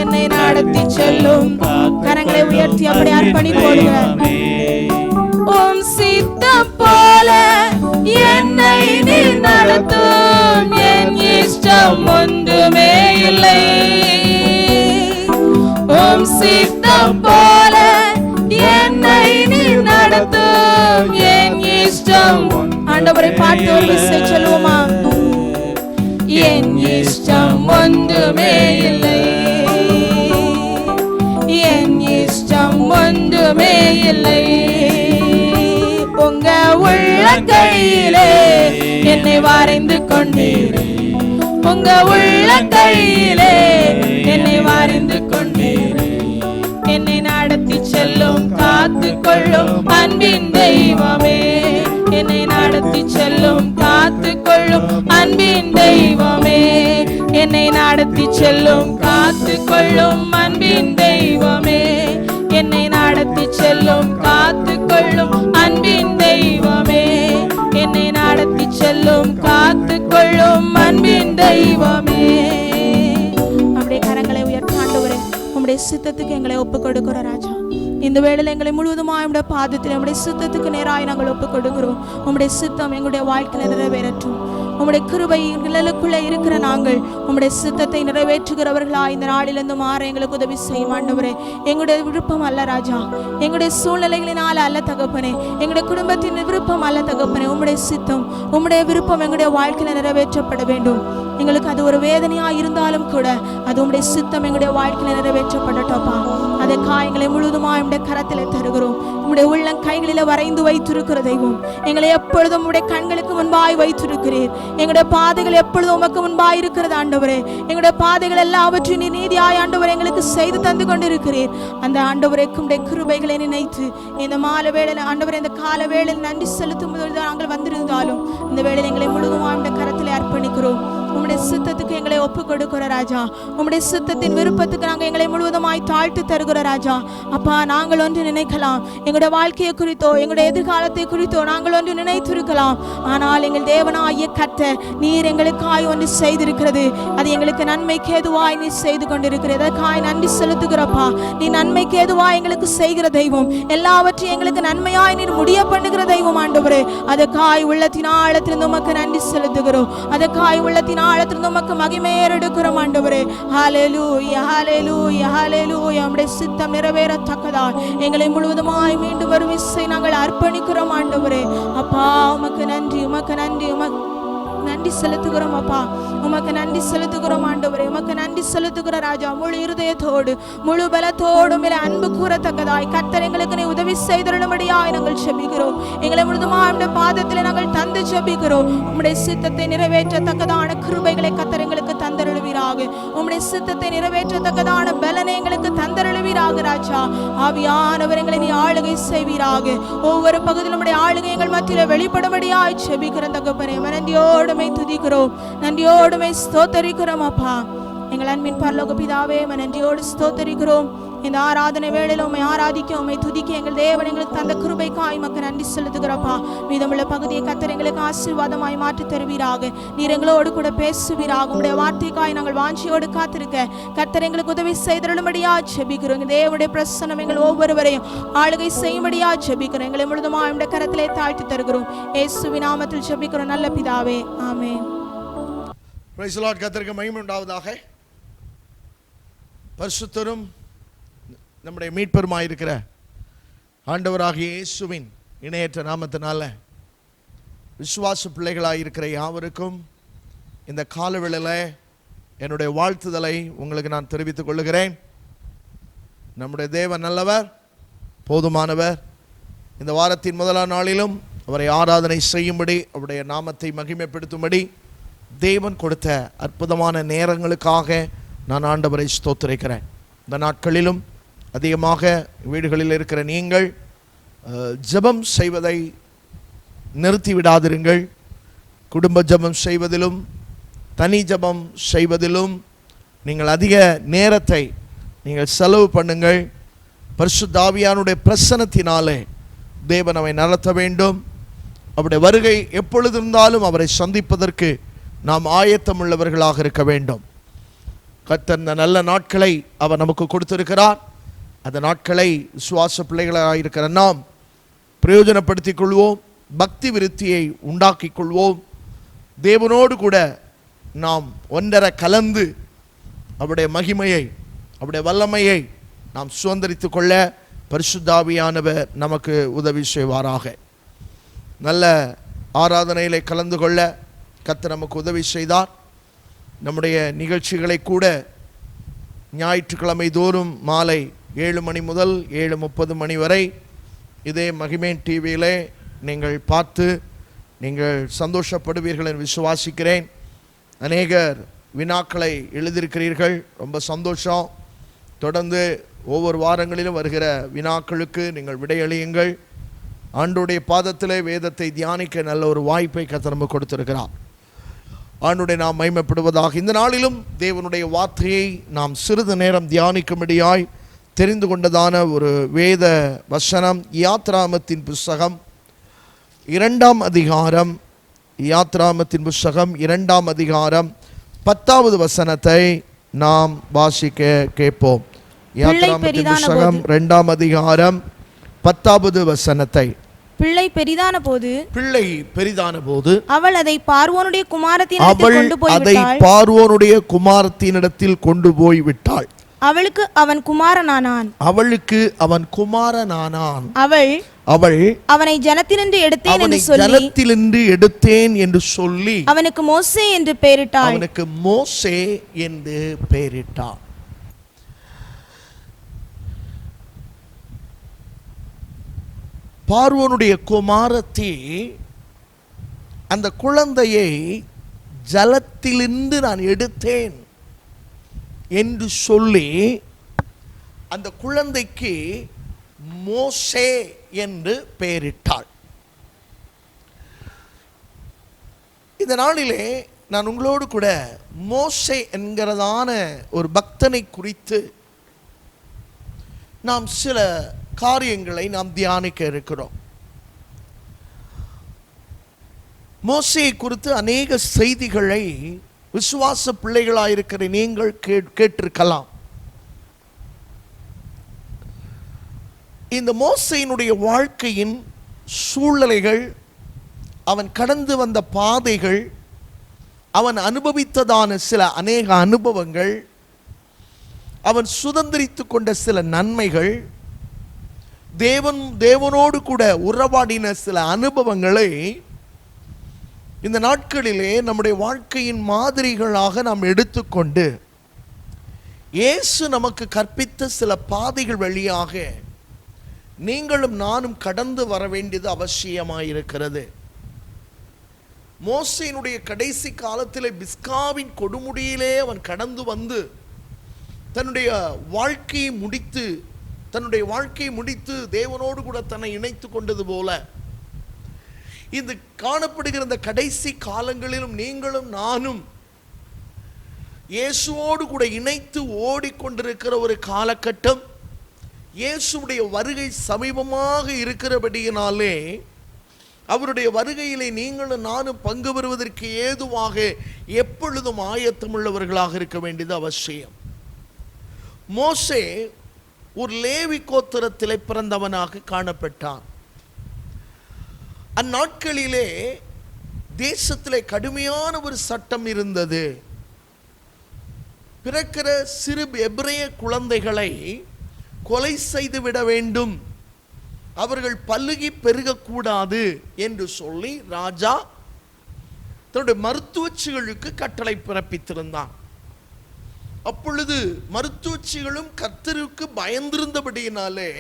என்னை நடத்தி செல்லும். கரங்களை உயர்த்தி அப்படி அர்ப்பணி போடுங்க. உம் சித்தம் போல என்னை நீ நடத்தும், என் இஷ்டம் ஒன்றுமே இல்லை. உம் சித்தம் போல என்னை நீ நடத்தும், என் இஷ்டம். ஆண்டவரை பார்த்து ஒரு விசை சொல்லுவோமா, என் இஷ்டம் ஒன்றுமே இல்லை. என் இஷ்டம் ஒன்றுமே இல்லை. உங்க உள்ளங்கையிலே என்னை வரைந்து கொண்டீரே, உங்க உள்ளங்கையிலே என்னை வரைந்து கொண்டீரே. என்னை நடத்தி செல்லும் காத்து கொள்ளும் அன்பின் தெய்வமே, என்னை நடத்தி செல்லும் காத்து கொள்ளும் அன்பின் தெய்வமே. என்னை நடத்தி செல்லும் காத்து கொள்ளும் அன்பின் தெய்வமே, என்னை நடத்தி செல்லும் காத்து கொள்ளும் அன்பின் தெய்வமே. என்னை நடத்தி செல்லும் காத்து கொள்ளும் அன்பின் தெய்வமே. அப்படியே கரங்களை உயர்த்தி ஆண்டவரே உம்முடைய சித்தத்துக்கு எங்களை ஒப்பு கொடுக்கிற ராஜா, இந்த வேளையில் எங்களை முழுவதுமாக உம்முடைய பாதத்தில் உம்முடைய சித்தத்துக்கு நேராய் நாங்கள் ஒப்பு கொடுக்கிறோம். உம்முடைய சித்தம் எங்களுடைய வாழ்க்கையில் நிறைவேறட்டும். உம்முடைய கிருபை நிழலுக்குள்ளே இருக்கிற நாங்கள் உம்முடைய சித்தத்தை நிறைவேற்றுகிறவர்களா இந்த நாளிலிருந்து மாற எங்களுக்கு உதவி செய்யும் ஆண்டவரே. எங்களுடைய விருப்பம் அல்ல ராஜா, எங்களுடைய சூழ்நிலைகளினால அல்ல தகப்பனே, எங்களுடைய குடும்பத்தின் விருப்பம் அல்ல தகப்பனே. உம்முடைய சித்தம் உம்முடைய விருப்பம் எங்களுடைய வாழ்க்கையில் நிறைவேற்றப்பட வேண்டும். எங்களுக்கு அது ஒரு வேதனையாக இருந்தாலும் கூட அது உம்முடைய சித்தம் எங்களுடைய வாழ்க்கையில் நிறைவேற்றப்படட்டோப்பா. அதை காயங்களை முழுவதுமாக உம்முடைய கரத்தில் தருகிறோம். உம்முடைய உள்ளம் கைகளில் வரைந்து வைத்திருக்கிற தெய்வம், எங்களை எப்பொழுதும் உம்முடைய கண்களுக்கு முன்பாய் வைத்திருக்கிறீர். எங்களுடைய பாதைகள் எப்பொழுதும் உமக்கு முன்பாய் இருக்கிறது ஆண்டவரே. எங்களுடைய பாதைகள் எல்லாவற்றையும் நீர் நீதியாய் ஆண்டவரே எங்களுக்கு செய்து தந்து கொண்டிருக்கிறீர். அந்த ஆண்டவரைக்கும் உம்முடைய கிருபைகளை நினைத்து இந்த மாலை வேளையில் ஆண்டவரே இந்த கால வேளையில் நன்றி செலுத்தும் போது நாங்கள் வந்திருந்தாலும் இந்த வேளையில் எங்களை முழுவதுமாக உம்முடைய கரத்தில் அர்ப்பணிக்கிறோம். உம்முடைய சித்தத்துக்கு எங்களை ஒப்பு கொடுக்கிற ராஜா, உம்முடைய சித்தத்தின் விருப்பத்துக்கு நாங்கள் எங்களை முழுவதுமாய் தாழ்த்து தருகிற ராஜா. அப்பா, நாங்கள் ஒன்று நினைக்கலாம், எங்களுடைய வாழ்க்கையை குறித்தோ எங்களுடைய எதிர்காலத்தை குறித்தோ நாங்கள் ஒன்று நினைத்திருக்கலாம். ஆனால் எங்கள் தேவனாகிய கர்த்தர் நீர் எங்களுக்காய் ஒன்று செய்திருக்கிறது. அது எங்களுக்கு நன்மைக்கு ஏதுவாய் நீர் செய்து கொண்டிருக்கிறது. அதற்காய் நன்றி செலுத்துகிறப்பா. நீ நன்மைக்கு ஏதுவாய் எங்களுக்கு செய்கிற தெய்வம், எல்லாவற்றையும் எங்களுக்கு நன்மையாய் நீர் முடிய பண்ணுகிற தெய்வம் ஆண்டவரே. அதற்காய் உள்ளத்தின் ஆழத்திலிருந்து உமக்கு நன்றி செலுத்துகிறோம். அதற்காய் உள்ளத்தின் ஆழத்திலிருந்து உமக்கு மகிமை எடுக்கிறோம் ஆண்டவரே. ஹல்லேலூயா, ஹல்லேலூயா, ஹல்லேலூயா. உம்முடைய சித்தம் நிறைவேறத்தக்கதா எங்களை முழுவதுமாய் மீண்டும் ஒரு விசை நாங்கள் அர்ப்பணிக்கிறோம் ஆண்டவரே. அப்பா, உமக்கு நன்றி, உமக்கு நன்றி, நன்றி செலுத்துகிறோம் அப்பா. உமக்கு நன்றி செலுத்துகிறோம் ஆண்டவரே. உமக்கு நன்றி செலுத்துகிற ராஜா. முழு இருதயத்தோடு முழு பலத்தோடு மேலே அன்பு கூறத்தக்கதாய் கர்த்தர் எங்களுக்கு நீ உதவி செய்தருளும்படியாய் நாங்கள் ஜெபிக்கிறோம். எங்களை முழுதுமா உம்முடைய பாதத்தில் நாங்கள் தந்து ஜெபிக்கிறோம். உம்முடைய சித்தத்தை நிறைவேற்றத்தக்கதான கிருபைகளை கர்த்தர் எங்களுக்கு தந்தருளுவீராக. உம்முடைய சித்தத்தை நிறைவேற்றத்தக்கதான பலனை எங்களுக்கு தந்தருளுவீராக ராஜா. ஆவியானவர் எங்களை நீ ஆளுகை செய்வீராக. ஒவ்வொரு பகுதியிலும் உம்முடைய ஆளுகை எங்கள் மத்தியில் வெளிப்படும்படியாய் ஜெபிக்கிறோம் தகப்பனே. நன்றியோடுமை துதிக்கிறோம், நன்றியோடுமை ஸ்தோத்தரிக்கிறோம் அப்பா. எங்கள் அன்பின் பரலோக பிதாவே, நன்றியோடு ஸ்தோத்தரிக்கிறோம். இந்த ஆராதனை வேளையில் உம்மை ஆராதிக்க, உம்மை துதிக்க எங்கள் தேவன் எங்களுக்கு தந்த கிருபைக்காய் உமக்கு நன்றி செலுத்துகிறப்பா. மீதமுள்ள பகுதியை கர்த்தர் எங்களுக்கு ஆசீர்வாதமாய் மாற்றி தருவீராக. நீர் எங்களோடு கூட பேசுவீராக. உம்முடைய வார்த்தைக்காய் நாங்கள் வாஞ்சியோடு காத்திருக்க கர்த்தர் எங்களுக்கு உதவி செய்தருளும்படியா ஜெபிக்கிறோம். தேவனுடைய பிரசன்னம் எங்கள் ஒவ்வொருவரையும் ஆளுகை செய்யும்படியா ஜெபிக்கிறோம். எங்களை முழுதுமா உம்முடைய கரத்திலே தாழ்த்தி தருகிறோம். இயேசுவின் நாமத்தில் ஜெபிக்கிறோம் நல்ல பிதாவே, ஆமென். Praise the Lord. கர்த்தருக்கு மகிமை உண்டாவதாக. பரிசுத்தரும் நம்முடைய மீட்பருமாயிருக்கிற ஆண்டவராகிய இயேசுவின் இணையற்ற நாமத்தினால விசுவாச பிள்ளைகளாயிருக்கிற யாவருக்கும் இந்த காலவேளையில் என்னுடைய வாழ்த்துதலை உங்களுக்கு நான் தெரிவித்துக் கொள்ளுகிறேன். நம்முடைய தேவன் நல்லவர், போதுமானவர். இந்த வாரத்தின் முதலாம் நாளிலும் அவரை ஆராதனை செய்யும்படி, அவருடைய நாமத்தை மகிமைப்படுத்தும்படி தேவன் கொடுத்த அற்புதமான நேரங்களுக்காக நான் ஆண்டவரை ஸ்தோத்திரிக்கிறேன். இந்த நாட்களிலும் அதிகமாக வீடுகளில் இருக்கிற நீங்கள் ஜெபம் செய்வதை நிறுத்திவிடாதிருங்கள். குடும்ப ஜெபம் செய்வதிலும் தனி ஜெபம் செய்வதிலும் நீங்கள் அதிக நேரத்தை நீங்கள் செலவு பண்ணுங்கள். பரிசுத்த ஆவியானுடைய பிரசன்னத்தினாலே தேவன் அவரை நடத்த வேண்டும். அவருடைய வருகை எப்பொழுது இருந்தாலும் அவரை சந்திப்பதற்கு நாம் ஆயத்தமுள்ளவர்களாக இருக்க வேண்டும். கர்த்தர் இந்த நல்ல நாட்களை அவர் நமக்கு கொடுத்திருக்கிறார். அந்த நாட்களை விசுவாச பிள்ளைகளாக இருக்கிற நாம் பிரயோஜனப்படுத்திக் கொள்வோம். பக்தி விருத்தியை உண்டாக்கிக் கொள்வோம். தேவனோடு கூட நாம் ஒன்றரை கலந்து அவருடைய மகிமையை, அவருடைய வல்லமையை நாம் சுதந்திரித்துக் கொள்ள பரிசுத்த ஆவியானவர் நமக்கு உதவி செய்வாராக. நல்ல ஆராதனையிலே கலந்து கொள்ள கர்த்தர் நமக்கு உதவி செய்தார். நம்முடைய நிகழ்ச்சிகளை கூட ஞாயிற்றுக்கிழமை தோறும் மாலை 7 மணி முதல் 7:30 மணி வரை இதே மகிமேன் டிவியிலே நீங்கள் பார்த்து நீங்கள் சந்தோஷப்படுவீர்கள் என்று விசுவாசிக்கிறேன். அநேகர் வினாக்களை எழுதியிருக்கிறீர்கள், ரொம்ப சந்தோஷம். தொடர்ந்து ஒவ்வொரு வாரங்களிலும் வருகிற வினாக்களுக்கு நீங்கள் விடையளியுங்கள். ஆண்டவருடைய பாதத்திலே வேதத்தை தியானிக்க நல்ல ஒரு வாய்ப்பை கர்த்தர் நமக்கு கொடுத்திருக்கிறார். ஆண்டவரை நாம் மகிமைப்படுவதாக. இந்த நாளிலும் தேவனுடைய வார்த்தையை நாம் சிறிது நேரம் தியானிக்கும்படியாய் தெரிந்து கொண்டதான ஒரு வேத வசனம் யாத்ராமத்தின் புஸ்தகம் 2ஆம் அதிகாரம். யாத்ராமத்தின் புஸ்தகம் 2ஆம் அதிகாரம் 10வது வசனத்தை நாம் வாசிக்க கேட்போம். யாத்ராமத்தின் புஸ்தகம் 2ஆம் அதிகாரம் 10வது வசனத்தை. பிள்ளை பெரிதான போது அவள் அதை பார்வோனுடைய குமாரத்தினிடத்தில் கொண்டு போய் விட்டாள். அவளுக்கு அவன் குமாரனானான். அவள் அவனை ஜனத்திலிருந்து எடுத்தேன் என்று சொல்லி அவனுக்கு மோசே என்று பெயரிட்டாள். பார்வோனுடைய குமாரத்தி அந்த குழந்தையை ஜலத்திலிருந்து நான் எடுத்தேன் என்று சொல்லி அந்த குழந்தைக்கு மோசே என்று பெயரிட்டாள். இந்த நாளிலே நான் உங்களோடு கூட மோசே என்கிறதான ஒரு பக்தனை குறித்து நாம் சில காரியங்களை நாம் தியானிக்க இருக்கிறோம். மோசேயை குறித்து அநேக செய்திகளை விசுவாச பிள்ளைகளாயிருக்கிற நீங்கள் கேட்டிருக்கலாம். இந்த மோசேயினுடைய வாழ்க்கையின் சூழ்நிலைகள், அவன் கடந்து வந்த பாதைகள், அவன் அனுபவித்ததான சில அநேக அனுபவங்கள், அவன் சுதந்திரித்து கொண்ட சில நன்மைகள், தேவனோடு கூட உறவாடின சில அனுபவங்களை இந்த நாட்களிலே நம்முடைய வாழ்க்கையின் மாதிரிகளாக நாம் எடுத்துக்கொண்டு இயேசு நமக்கு கற்பித்த சில பாதைகள் வழியாக நீங்களும் நானும் கடந்து வர வேண்டியது அவசியமாயிருக்கிறது. மோசேயினுடைய கடைசி காலத்திலே பிஸ்காவின் கொடுமுடியிலே அவன் கடந்து வந்து தன்னுடைய வாழ்க்கையை முடித்து தேவனோடு கூட தன்னை இணைத்து கொண்டது போல இந்த காணப்படுகிற இந்த கடைசி காலங்களிலும் நீங்களும் நானும் இயேசுவோடு கூட இணைத்து ஓடிக்கொண்டிருக்கிற ஒரு காலகட்டம். இயேசுடைய வருகை சமீபமாக இருக்கிறபடியினாலே அவருடைய வருகையிலே நீங்களும் நானும் பங்கு பெறுவதற்கு ஏதுவாக எப்பொழுதும் ஆயத்தமுள்ளவர்களாக இருக்க வேண்டியது அவசியம். மோசே ஒரு லேவி கோத்திரத்திலே பிறந்தவனாக காணப்பட்டான். அந்நாட்களிலே தேசத்திலே கடுமையான ஒரு சட்டம் இருந்தது. பிறக்கிற சிறு எபிரேய குழந்தைகளை கொலை செய்து விட வேண்டும், அவர்கள் பல்லுகி பெருகக்கூடாது என்று சொல்லி ராஜா தன்னுடைய மருத்துவச்சிகளுக்கு கட்டளை பிறப்பித்திருந்தான். அப்பொழுது மருத்துவச்சிகளும் கர்த்தருக்கு பயந்திருந்தபடியினாலே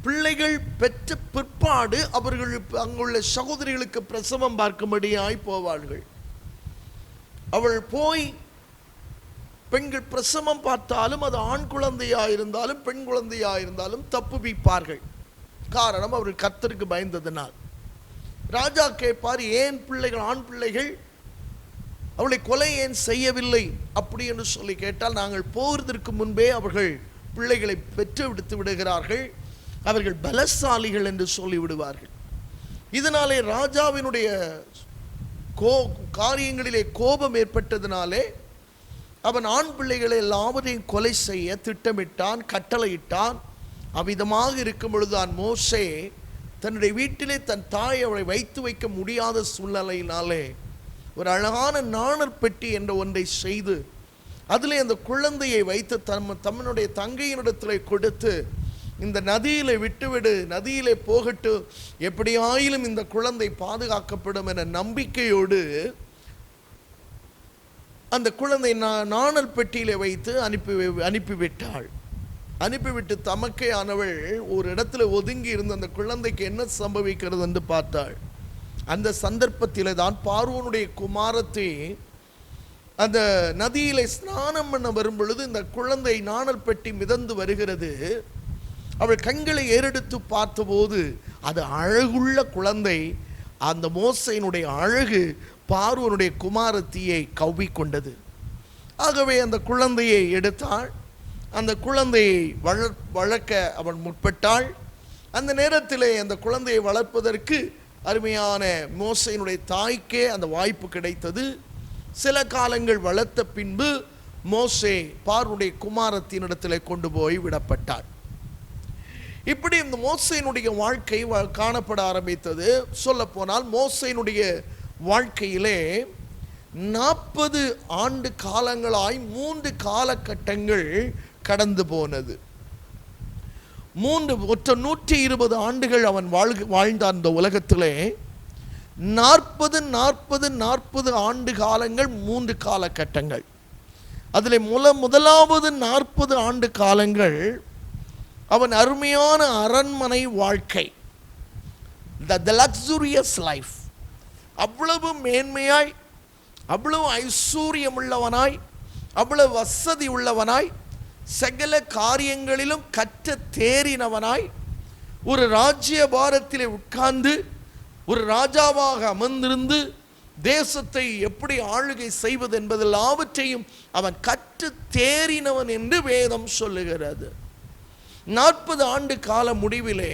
பிள்ளைகள் பெற்ற பிற்பாடு அவர்கள் அங்குள்ள சகோதரிகளுக்கு பிரசவம் பார்க்கும்படியாய் போவார்கள். அவள் போய் பெண்கள் பிரசவம் பார்த்தாலும் அது ஆண் குழந்தையாயிருந்தாலும் பெண் குழந்தையாயிருந்தாலும் தப்புவிப்பார்கள். காரணம் அவர்கள் கர்த்தருக்கு பயந்ததனால். ராஜா கேட்பார், ஏன் பிள்ளைகள் ஆண் பிள்ளைகள் அவளை கொலை ஏன் செய்யவில்லை அப்படி என்று சொல்லி கேட்டால், நாங்கள் போகிறதற்கு முன்பே அவர்கள் பிள்ளைகளை பெற்று விடுத்து விடுகிறார்கள், அவர்கள் பலசாலிகள் என்று சொல்லிவிடுவார்கள். இதனாலே ராஜாவினுடைய காரியங்களிலே கோபம் ஏற்பட்டதினாலே அவன் ஆண் பிள்ளைகளை எல்லாவரையும் கொலை செய்ய திட்டமிட்டான், கட்டளையிட்டான். அவ்விதமாக இருக்கும் பொழுதுதான் மோசே தன்னுடைய வீட்டிலே தன் தாய் அவளை வைத்து வைக்க முடியாத சூழ்நிலையினாலே ஒரு அழகான நாணல் பெட்டி என்ற ஒன்றை செய்து அதிலே அந்த குழந்தையை வைத்து தன்னுடைய தங்கையினிடத்தில் கொடுத்து, இந்த நதியிலே விட்டுவிடு, நதியிலே போகட்டு, எப்படியாயிலும் இந்த குழந்தை பாதுகாக்கப்படும் என நம்பிக்கையோடு அந்த குழந்தை நாணல் பெட்டியிலே வைத்து அனுப்பிவிட்டாள். அனுப்பிவிட்டு தமக்கே ஆனவள் ஒரு இடத்துல ஒதுங்கி இருந்த அந்த குழந்தைக்கு என்ன சம்பவிக்கிறது என்று பார்த்தாள். அந்த சந்தர்ப்பத்திலே தான் பார்வோனுடைய குமாரத்தை அந்த நதியிலே ஸ்நானம் பண்ண வரும் பொழுது இந்த குழந்தை நாணல் பெட்டி மிதந்து வருகிறது. அவள் கண்களை ஏறெடுத்து பார்த்தபோது அது அழகுள்ள குழந்தை. அந்த மோசையினுடைய அழகு பார்வோனுடைய குமாரத்தியை கவ்விக்கொண்டது. ஆகவே அந்த குழந்தையை எடுத்தாள். அந்த குழந்தையை வளர்க்க அவன் முற்பட்டாள். அந்த நேரத்திலே அந்த குழந்தையை வளர்ப்பதற்கு அருமையான மோசையினுடைய தாய்க்கே அந்த வாய்ப்பு கிடைத்தது. சில காலங்கள் வளர்த்த பின்பு மோசே பார்வோனுடைய குமாரத்தினிடத்தில் கொண்டு போய் விடப்பட்டாள். இப்படி இந்த மோசையினுடைய வாழ்க்கை காணப்பட ஆரம்பித்தது. சொல்ல போனால் மோசையினுடைய வாழ்க்கையிலே 40 ஆண்டு காலங்களாய் 3 காலகட்டங்கள் கடந்து போனது. 120 ஆண்டுகள் அவன் வாழ்ந்த அந்த உலகத்திலே 40 ஆண்டு காலங்கள் 3 காலகட்டங்கள். அதில் முதலாவது 40 ஆண்டு காலங்கள் அவன் அருமையான அரண்மனை வாழ்க்கை, the luxurious life. அவ்வளவு மேன்மையாய், அவ்வளவு ஐஸ்வர்யம் உள்ளவனாய், அவ்வளவு வசதி உள்ளவனாய், சகல காரியங்களிலும் கற்ற தேறினவனாய், ஒரு ராஜ்ய பாரத்திலே உட்கார்ந்து ஒரு ராஜாவாக அமர்ந்திருந்து தேசத்தை எப்படி ஆளுகை செய்வது என்பதெல்லாவற்றையும் அவன் கற்று தேறினவன் என்று வேதம் சொல்லுகிறது. 40 ஆண்டு கால முடிவிலே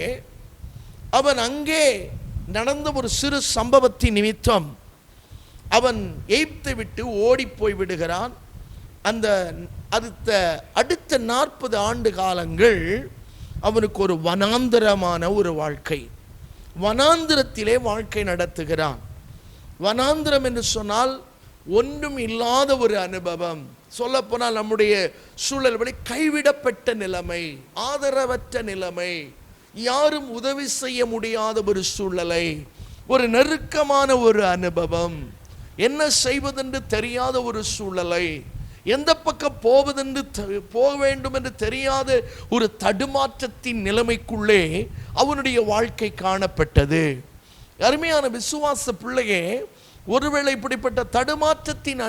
அவன் அங்கே நடந்த ஒரு சிறு சம்பவத்தின் நிமித்தம் அவன் எகிப்தை விட்டு ஓடி போய் விடுகிறான். அந்த அடுத்த 40 ஆண்டு காலங்கள் அவனுக்கு ஒரு வனாந்தரமான ஒரு வாழ்க்கை, வனாந்திரத்திலே வாழ்க்கை நடத்துகிறான். வனாந்திரம் என்று சொன்னால் ஒன்றும் இல்லாத ஒரு அனுபவம். சொல்லப்போனால் நம்முடைய சூழல் படி கைவிடப்பட்ட நிலைமை, ஆதரவற்ற நிலைமை, யாரும் உதவி செய்ய முடியாத ஒரு சூழலை, ஒரு நெருக்கமான ஒரு அனுபவம், என்ன செய்வதென்று தெரியாத ஒரு சூழலை, எந்த பக்கம் போக வேண்டும் என்று தெரியாத ஒரு தடுமாற்றத்தின் நிலைமைக்குள்ளே அவனுடைய வாழ்க்கை காணப்பட்டது. அருமையான விசுவாச பிள்ளையே, ஒருவேளை இப்படிப்பட்ட தடுமாற்றத்தின்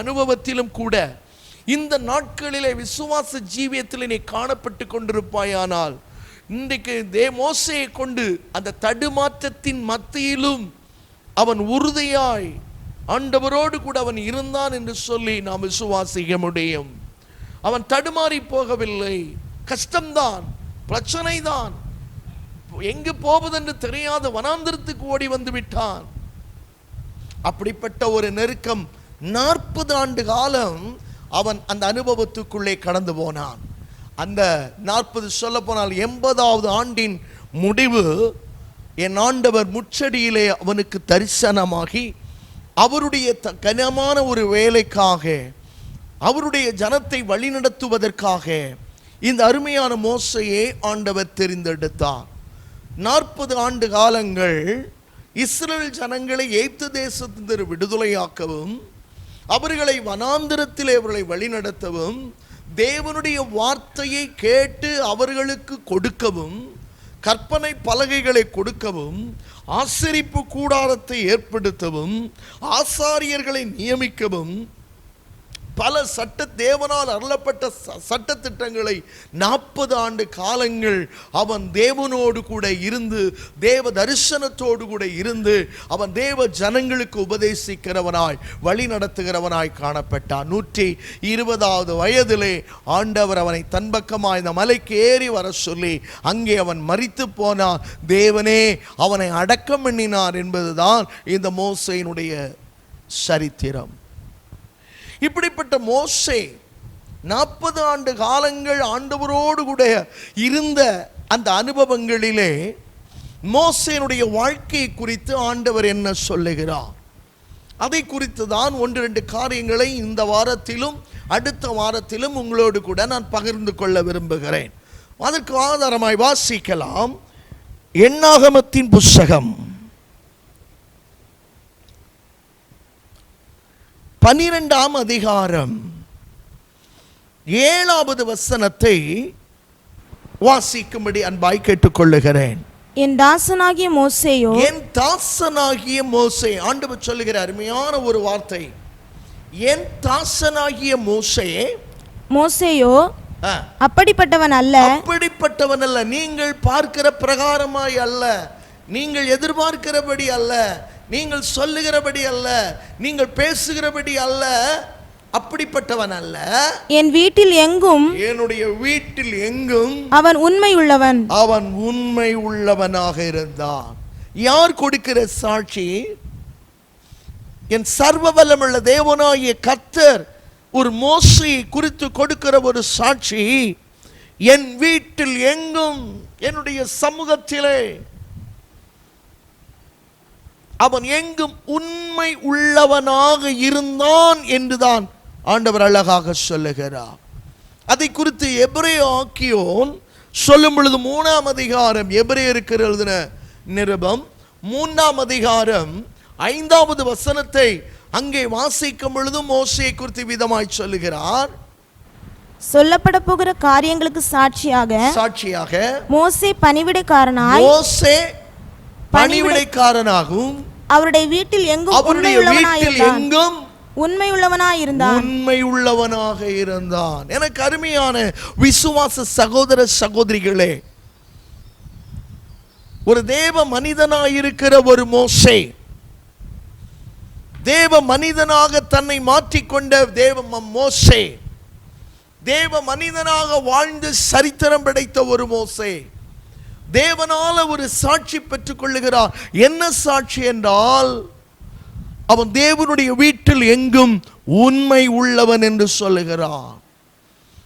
அனுபவத்திலும் கூட இந்த நாட்களிலே விசுவாச ஜீவியத்தில் நீ காணப்பட்டு கொண்டிருப்பாயானால், இன்றைக்கு மோசேயை கொண்டு அந்த தடுமாற்றத்தின் மத்தியிலும் அவன் உறுதியாய் ஆண்டவரோடு கூட அவன் இருந்தான் என்று சொல்லி நாம் விசுவாசிக்க முடியும். அவன் தடுமாறி போகவில்லை. கஷ்டம்தான், பிரச்சனை தான், எங்கு போவதென்று தெரியாத வனாந்திரத்துக்கு ஓடி வந்து விட்டான். அப்படிப்பட்ட ஒரு நெருக்கம் 40 ஆண்டு காலம் அவன் அந்த அனுபவத்துக்குள்ளே கடந்து போனான். அந்த 40 சொல்ல போனால் 80வது ஆண்டின் முடிவு என் ஆண்டவர் முச்சடியிலே அவனுக்கு தரிசனமாகி அவருடைய கனமான ஒரு வேலைக்காக, அவருடைய ஜனத்தை வழிநடத்துவதற்காக இந்த அருமையான மோசையை ஆண்டவர் தெரிந்தெடுத்தார். 40 ஆண்டு காலங்கள் இஸ்ரவேல் ஜனங்களை எகிப்து தேசத்திலிருந்து விடுதலையாக்கவும், அவர்களை வனாந்திரத்தில் அவர்களை வழிநடத்தவும், தேவனுடைய வார்த்தையை கேட்டு அவர்களுக்கு கொடுக்கவும், கற்பனை பலகைகளை கொடுக்கவும், ஆசரிப்பு கூடாரத்தை ஏற்படுத்தவும், ஆசாரியர்களை நியமிக்கவும், பல தேவனால் அருளப்பட்ட சட்ட திட்டங்களை 40 ஆண்டு காலங்கள் அவன் தேவனோடு கூட இருந்து, தேவ தரிசனத்தோடு கூட இருந்து, அவன் தேவ ஜனங்களுக்கு உபதேசிக்கிறவனாய் வழி நடத்துகிறவனாய் காணப்பட்டான். 120வது வயதிலே ஆண்டவர் அவனை தன்பக்கமாய் இந்த மலைக்கு ஏறி வர சொல்லி அங்கே அவன் மரித்து போனான். தேவனே அவனை அடக்கம் பண்ணினார் என்பதுதான் இந்த மோசேயினுடைய சரித்திரம். இப்படிப்பட்ட மோசே 40 ஆண்டு காலங்கள் ஆண்டவரோடு கூட இருந்த அந்த அனுபவங்களிலே மோசேனுடைய வாழ்க்கை குறித்து ஆண்டவர் என்ன சொல்லுகிறார், அதை குறித்து தான் 1-2 காரியங்களை இந்த வாரத்திலும் அடுத்த வாரத்திலும் உங்களோடு கூட நான் பகிர்ந்து கொள்ள விரும்புகிறேன். அதற்கு ஆதாரமாய் வாசிக்கலாம். எண்ணாகமத்தின் புஸ்தகம் 12ஆம் அதிகாரம் 7வது வசனத்தை வாசிக்கும்படி அன்பாய் கேட்டுக்கொள்ளுகிறேன். என் தாசனாகிய மோசேயோ, என் தாசனாகிய மோசே, ஆண்டவர் சொல்லுகிற அருமையான ஒரு வார்த்தை. என் தாசனாகிய மோசேயோ அப்படிப்பட்டவன் அல்ல, அப்படிப்பட்டவன் அல்ல. நீங்கள் பார்க்கிற பிரகாரமாய் அல்ல, நீங்கள் எதிர்பார்க்கிறபடி அல்ல, நீங்கள் சொல்லுகிறபடி அல்ல, நீங்கள் பேசுகிறபடி அல்ல, அப்படிப்பட்டவன் அல்ல. என் வீட்டில் எங்கும், என்னுடைய வீட்டில் எங்கும் அவன் உண்மை உள்ளவன், அவன் உண்மை உள்ளவனாக இருந்தான். யார் கொடுக்கிற சாட்சி? என் சர்வ வல்லமுள்ள தேவனாகிய கர்த்தர் ஒரு மோசேயை குறித்து கொடுக்கிற ஒரு சாட்சி. என் வீட்டில் எங்கும், என்னுடைய சமூகத்திலே அவன் எங்கும் உண்மை உள்ளவனாக இருந்தான் என்றுதான் ஆண்டவர் அழகாக சொல்லுகிறார். அதை குறித்து எபிரேய ஆக்கியோன் சொல்லும் பொழுது 3ஆம் அதிகாரம், எபிரேயருக்கு எழுதின நிருபம் 3ஆம் அதிகாரம் 5வது வசனத்தை அங்கே வாசிக்கும் பொழுது மோசேயை குறித்து விதமாய் சொல்லுகிறார். சொல்லப்பட போகிற காரியங்களுக்கு சாட்சியாக மோசே பணிவிடைக்காரனாகவும் அவருடைய வீட்டில் எங்கும் உண்மை உள்ளவனாக இருந்தான். எனக்கு அருமையான விசுவாச சகோதர சகோதரிகளே, ஒரு தேவ மனிதனாயிருக்கிற ஒரு மோசே, தேவ மனிதனாக தன்னை மாற்றிக்கொண்ட மோசே, தேவ மனிதனாக வாழ்ந்து சரித்திரம் படைத்த ஒரு மோசே தேவனால ஒரு சாட்சி பெற்றுக் கொள்ளுகிறார். என்ன சாட்சி என்றால், அவன் தேவனுடைய வீட்டில் எங்கும் உண்மை உள்ளவன் என்று சொல்லுகிறான்.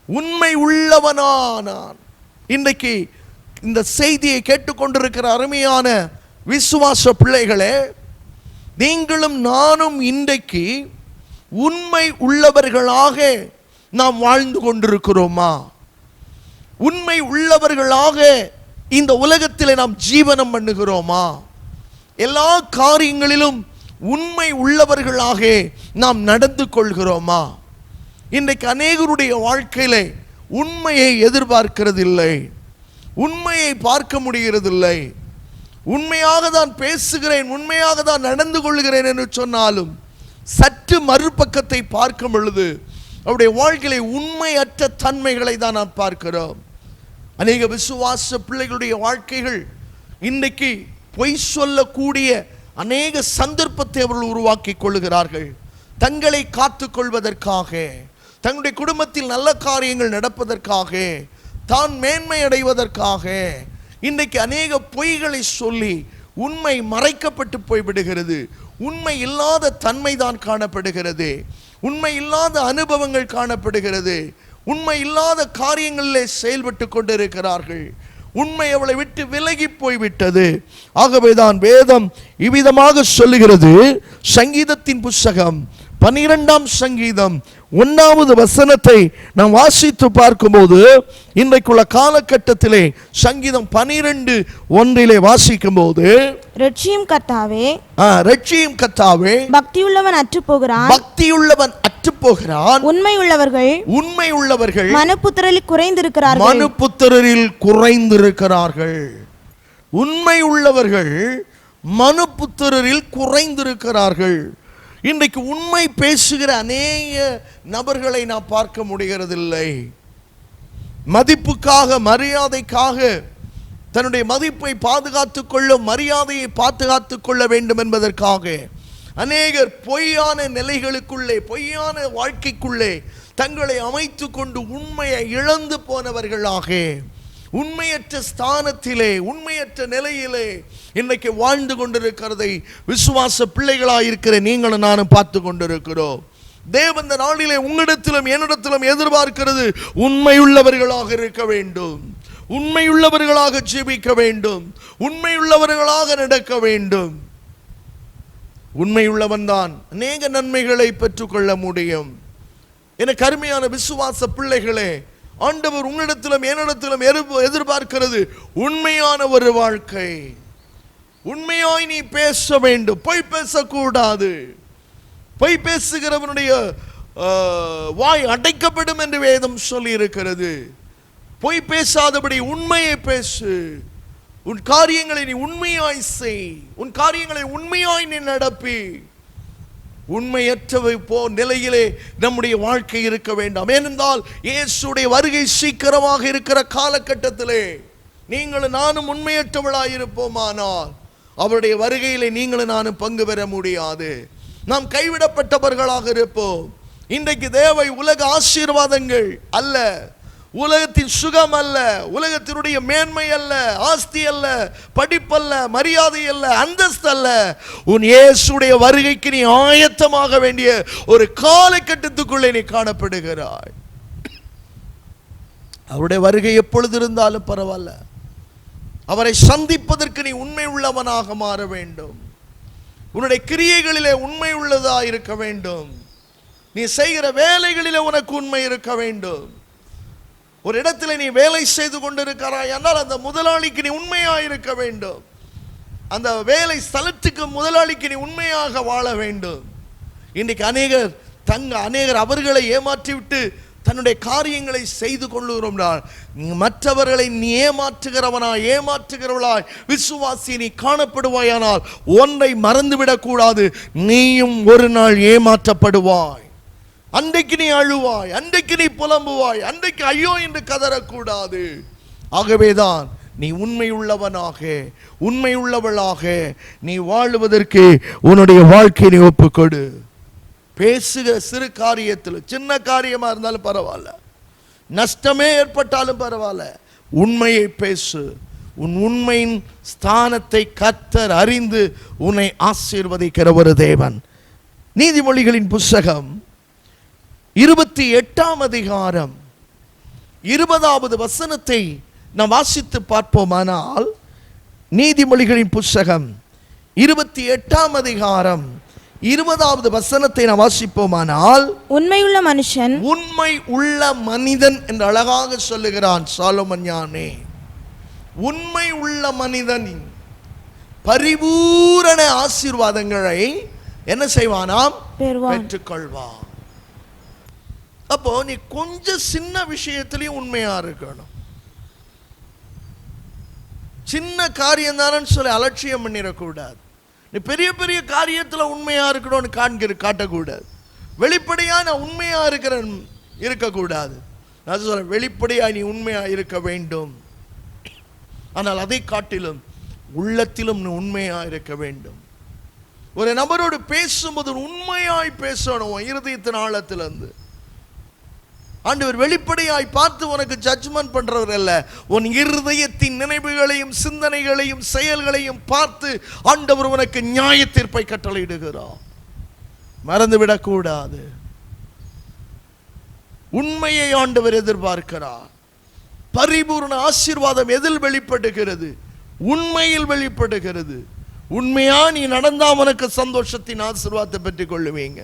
உண்மை உள்ளவனானான். இன்றைக்கு இந்த செய்தியை கேட்டுக்கொண்டிருக்கிற அருமையான விசுவாச பிள்ளைகளே, நீங்களும் நானும் இன்றைக்கு உண்மை உள்ளவர்களாக நாம் வாழ்ந்து கொண்டிருக்கிறோமா? உண்மை உள்ளவர்களாக இந்த உலகத்தில் நாம் ஜீவனம் பண்ணுகிறோமா? எல்லா காரியங்களிலும் உண்மை உள்ளவர்களாக நாம் நடந்து கொள்கிறோமா? இன்றைக்கு அநேகருடைய வாழ்க்கையிலே உண்மையை எதிர்பார்க்கிறதில்லை, உண்மையை பார்க்க முடிகிறதில்லை. உண்மையாக தான் பேசுகிறேன், உண்மையாக தான் நடந்து கொள்கிறேன் என்று சொன்னாலும் சற்று மறுபக்கத்தை பார்க்கும் பொழுது அவருடைய வாழ்க்கையிலே உண்மையற்ற தன்மைகளை தான் நாம் பார்க்கிறோம். அநேக விசுவாச பிள்ளைகளுடைய வாழ்க்கைகள் இன்றைக்கு பொய் சொல்லக்கூடிய அநேக சந்தர்ப்பத்தை அவர்கள் உருவாக்கி கொள்ளுகிறார்கள். தங்களை காத்து கொள்வதற்காக, தங்களுடைய குடும்பத்தில் நல்ல காரியங்கள் நடப்பதற்காக, தான் மேன்மை அடைவதற்காக இன்றைக்கு அநேக பொய்களை சொல்லி உண்மை மறைக்கப்பட்டு போய்விடுகிறது. உண்மை இல்லாத தன்மை தான் காணப்படுகிறது, உண்மை இல்லாத அனுபவங்கள் காணப்படுகிறது, உண்மை இல்லாத காரியங்களிலே செயல்பட்டு கொண்டிருக்கிறார்கள். உண்மை அவளை விட்டு விலகி போய்விட்டது. ஆகவேதான் வேதம் இவ்விதமாக சொல்லுகிறது. சங்கீதத்தின் புஸ்தகம் 12ஆம் சங்கீதம் 1வது வசனத்தை நாம் வாசித்து பார்க்கும்போது, இன்றைக்குள்ள காலகட்டத்திலே சங்கீதம் 12:1 வாசிக்கும் போது, ரட்சியும் கர்த்தாவே, ரட்சியும் கர்த்தாவே, பக்தியுள்ளவன் அற்றுப்போகிறான், பக்தியுள்ளவன் அற்றுப்போகிறான், உண்மை உள்ளவர்கள் மனுபுத்திரரில் குறைந்திருக்கிறார்கள், மனுபுத்திரரில் குறைந்திருக்கிறார்கள். உண்மை உள்ளவர்கள் மனுபுத்திரரில் குறைந்திருக்கிறார்கள். இன்றைக்கு உண்மை பேசுகிற அநேக நபர்களை நான் பார்க்க முடிகிறதில்லை. மதிப்புக்காக, மரியாதைக்காக, தன்னுடைய மதிப்பை பாதுகாத்துக் கொள்ள, மரியாதையை பாதுகாத்துக் கொள்ள வேண்டும் என்பதற்காக அநேகர் பொய்யான நிலைகளுக்குள்ளே, பொய்யான வாழ்க்கைக்குள்ளே தங்களை அமைத்து கொண்டு உண்மையை இழந்து போனவர்களாக, உண்மையற்ற ஸ்தானத்திலே, உண்மையற்ற நிலையிலே இன்றைக்கு வாழ்ந்து கொண்டிருக்கிறதை விசுவாச பிள்ளைகளாக இருக்கிற நீங்களும் நானும் பார்த்து கொண்டிருக்கிறோம். தேவன் இந்த நாளிலே உங்களிடத்திலும் என்னிடத்திலும் எதிர்பார்க்கிறது, உண்மையுள்ளவர்களாக இருக்க வேண்டும், உண்மையுள்ளவர்களாக ஜீவிக்க வேண்டும், உண்மையுள்ளவர்களாக நடக்க வேண்டும். உண்மையுள்ளவன் தான் அநேக நன்மைகளை பெற்றுக்கொள்ள முடியும். எனக்கு அருமையான விசுவாச பிள்ளைகளே, ஆண்டவர் உங்களிடத்திலும் என்னிடத்திலும் எதிர்பார்க்கிறது உண்மையான ஒரு வாழ்க்கை. உண்மையாய் நீ பேச வேண்டும், பொய் பேசக்கூடாது. பொய் பேசுகிறவனுடைய வாய் அடைக்கப்படும் என்று வேதம் சொல்லி இருக்கிறது. பொய் பேசாதபடி உண்மையை பேசு. உன் காரியங்களை நீ உண்மையாய் செய், உன் காரியங்களை உண்மையாய் நீ நடப்பி. உண்மையற்றவை போ நிலையிலே நம்முடைய வாழ்க்கை இருக்க வேண்டாம். ஏனென்றால் இயேசுடைய வருகை சீக்கிரமாக இருக்கிற காலகட்டத்திலே நீங்களும் நானும் உண்மையற்றவளாய் இருப்போமானால் அவருடைய வருகையிலே நீங்களும் நானும் பங்கு பெற முடியாது. நாம் கைவிடப்பட்டவர்களாக இருப்போம். இன்றைக்கு தேவை உலக ஆசீர்வாதங்கள் அல்ல, உலகத்தின் சுகம் அல்ல, உலகத்தினுடைய மேன்மை அல்ல, ஆஸ்தி அல்ல, படிப்பல்ல, மரியாதை அல்ல, அந்தஸ்து அல்ல. உன் இயேசுடைய வருகைக்கு நீ ஆயத்தமாக வேண்டிய ஒரு காலகட்டத்துக்குள்ளே நீ காணப்படுகிறாய். அவருடைய வருகை எப்பொழுது இருந்தாலும் பரவாயில்ல, அவரை சந்திப்பதற்கு நீ உண்மை உள்ளவனாக மாற வேண்டும். உன்னுடைய கிரியைகளிலே உண்மை உள்ளதா இருக்க வேண்டும். நீ செய்கிற வேலைகளிலே உனக்கு உண்மை இருக்க வேண்டும். ஒரு இடத்துல நீ வேலை செய்து கொண்டிருக்கிறாய் என்றால் அந்த முதலாளிக்கு நீ உண்மையாக இருக்க வேண்டும். அந்த வேலை ஸ்தலத்துக்கு முதலாளிக்கு நீ உண்மையாக வாழ வேண்டும். இன்றைக்கு அநேகர் அவர்களை ஏமாற்றிவிட்டு தன்னுடைய காரியங்களை செய்து கொள்ளுகிறோம். மற்றவர்களை நீ ஏமாற்றுகிறவளாய் விசுவாசி நீ காணப்படுவாயானால் ஒன்றை மறந்துவிடக் கூடாது, நீயும் ஒரு நாள் ஏமாற்றப்படுவாய். அன்றைக்கு நீ அழுவாய், அன்றைக்கு நீ புலம்புவாய், அன்றைக்கு ஐயோ என்று கதறக்கூடாது. ஆகவேதான் நீ உண்மையுள்ளவனாக, உண்மையுள்ளவளாக நீ வாழுவதற்கு உன்னுடைய வாழ்க்கையை நீ ஒப்புக்கொடு. பேசுகிற சிறு காரியத்தில், சின்ன காரியமா இருந்தாலும் பரவாயில்ல, நஷ்டமே ஏற்பட்டாலும் பரவாயில்ல, உண்மையை பேசு. உன் உண்மையின் ஸ்தானத்தை கர்த்தர் அறிந்து உன்னை ஆசீர்வதிக்கிற ஒரு தேவன். நீதிமொழிகளின் புஸ்தகம் 28ஆம் அதிகாரம் 20வது வசனத்தை நாம் வாசித்து பார்ப்போமானால், நீதிமொழிகளின் புஸ்தகம் 28ஆம் அதிகாரம் 20வது வசனத்தை நாம் வாசிப்போமானால், உண்மையுள்ள மனுஷன், உண்மை உள்ள மனிதன் என்று அழகாக சொல்லுகிறான் சாலோமன் ஞானி. உண்மை உள்ள மனிதன் பரிபூரண ஆசீர்வாதங்களை என்ன செய்வானாம்? பெறுவான். பெற்றுக்கொள்வான். அப்போ நீ கொஞ்சம் சின்ன விஷயத்திலையும் உண்மையா இருக்கணும். சின்ன காரியம் தானு சொல்லி அலட்சியம் பண்ணிடக்கூடாது. நீ பெரிய பெரிய காரியத்துல உண்மையா இருக்கணும்னு காட்டக்கூடாது. வெளிப்படையா நான் உண்மையா இருக்கக்கூடாது. நான் சொல்ல வெளிப்படையா நீ உண்மையா இருக்க வேண்டும். ஆனால் அதை காட்டிலும் உள்ளத்திலும் நீ உண்மையா இருக்க வேண்டும். ஒரு நபரோடு பேசும்போது உண்மையாய் பேசணும். இருதயத்தின் ஆழத்திலிருந்து. ஆண்டவர் வெளிப்படையாய் பார்த்து உனக்கு ஜட்ஜ்மெண்ட் பண்றவர் அல்ல. உன் இருதயத்தின் நினைவுகளையும் சிந்தனைகளையும் செயல்களையும் பார்த்து ஆண்டவர் உனக்கு நியாய தீர்ப்பை கட்டளையிடுகிறார். மறந்துவிடக் கூடாது. உண்மையை ஆண்டவர் எதிர்பார்க்கிறார். பரிபூர்ண ஆசீர்வாதம் எதில் வெளிப்படுகிறது? உண்மையில் வெளிப்படுகிறது. உண்மையா நீ நடந்தா உனக்கு சந்தோஷத்தின் ஆசீர்வாதத்தை பெற்றுக் கொள்ளுவீங்க.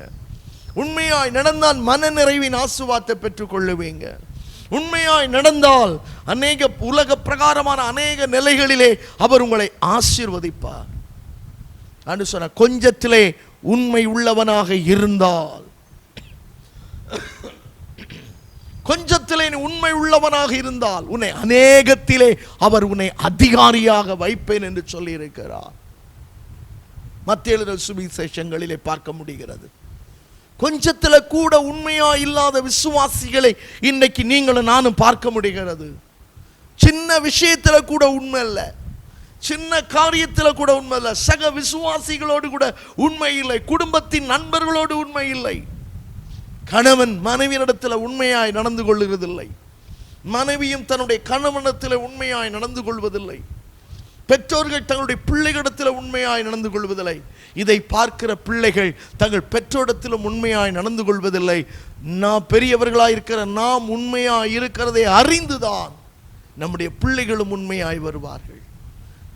உண்மையாய் நடந்தால் மன நிறைவின் ஆசீர்வாதத்தை பெற்றுக் கொள்ளுவீங்க. உண்மையாய் நடந்தால் அநேக உலக பிரகாரமான அநேக நிலைகளிலே அவர் உங்களை ஆசீர்வதிப்பார். என்று சொன்ன கொஞ்சத்திலே உண்மை உள்ளவனாக இருந்தால், கொஞ்சத்திலே நீ உண்மை உள்ளவனாக இருந்தால் உன்னை அநேகத்திலே அவர் உன்னை அதிகாரியாக வைப்பேன் என்று சொல்லி இருக்கிறார். மத்திய எழுதின சுவிசேஷங்களிலே பார்க்க முடிகிறது. கொஞ்சத்துல கூட உண்மையா இல்லாத விசுவாசிகளை இன்னைக்கு நீங்களும் நானும் பார்க்க முடிகிறது. சின்ன விஷயத்துல கூட உண்மை இல்லை, சின்ன காரியத்துல கூட உண்மை இல்லை, சக விசுவாசிகளோடு கூட உண்மை இல்லை, குடும்பத்தின் நண்பர்களோடு உண்மை இல்லை. கணவன் மனைவியிடத்தில் உண்மையாய் நடந்து கொள்ளுவதில்லை, மனைவியும் தன்னுடைய கணவனிடத்தில் உண்மையாய் நடந்து கொள்வதில்லை, பெற்றோர்கள் தங்களுடைய பிள்ளைகளிடத்தில் உண்மையாய் நடந்து கொள்வதில்லை. இதை பார்க்கிற பிள்ளைகள் தங்கள் பெற்றோரிடத்திலும் உண்மையாய் நடந்து கொள்வதில்லை. நாம் பெரியவர்களாய் இருக்கிற நாம் உண்மையாய் இருக்கிறதை அறிந்துதான் நம்முடைய பிள்ளைகளும் உண்மையாய் வருவார்கள்.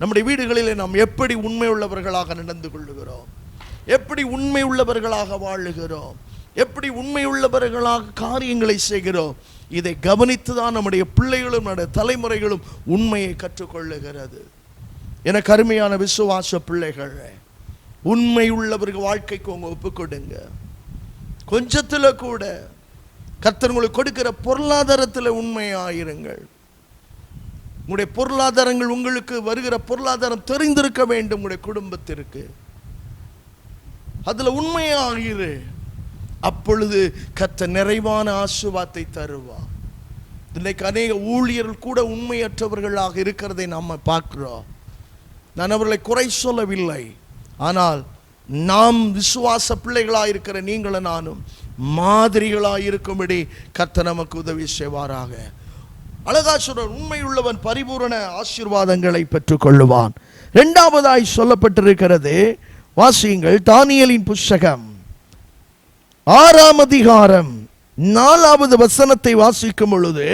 நம்முடைய வீடுகளிலே நாம் எப்படி உண்மை உள்ளவர்களாக நடந்து கொள்ளுகிறோம், எப்படி உண்மை உள்ளவர்களாக வாழுகிறோம், எப்படி உண்மை உள்ளவர்களாக காரியங்களை செய்கிறோம், இதை கவனித்துதான் நம்முடைய பிள்ளைகளும் நம்முடைய தலைமுறைகளும் உண்மையை கற்றுக்கொள்ளுகிறது. எனக்கு அருமையான விசுவாச பிள்ளைகள், உண்மை உள்ளவர்கள் வாழ்க்கைக்கு உங்க ஒப்பு கொடுங்க. கொஞ்சத்துல கூட கர்த்தர் உங்களுக்கு கொடுக்கிற பொருளாதாரத்தில் உண்மையாயிருங்கள். உங்களுடைய பொருளாதாரங்கள், உங்களுக்கு வருகிற பொருளாதாரம் தெரிந்திருக்க வேண்டும் உங்களுடைய குடும்பத்திற்கு. அதுல உண்மையாகிரு. அப்பொழுது கர்த்தர் நிறைவான ஆசீர்வாதத்தை தருவார். இன்னைக்கு அநேக ஊழியர்கள் கூட உண்மையற்றவர்களாக இருக்கிறதை நாம் பார்க்கிறோம். நான் அவர்களை குறை சொல்லவில்லை. ஆனால் நாம் விசுவாச பிள்ளைகளாக இருக்கிற நீங்களும் நானும் மாதிரிகளாக இருக்கும்படி கர்த்தர் நமக்கு உதவி செய்வாராக. அழகா சொல்ற, உண்மை உள்ளவன் பரிபூரண ஆசீர்வாதங்களை பெற்றுக் கொள்ளுவான். இரண்டாவதாய் சொல்லப்பட்டிருக்கிறது, வாசியுங்கள், தானியேலின் புஸ்தகம் 6ஆம் அதிகாரம் 4வது வசனத்தை வாசிக்கும் பொழுது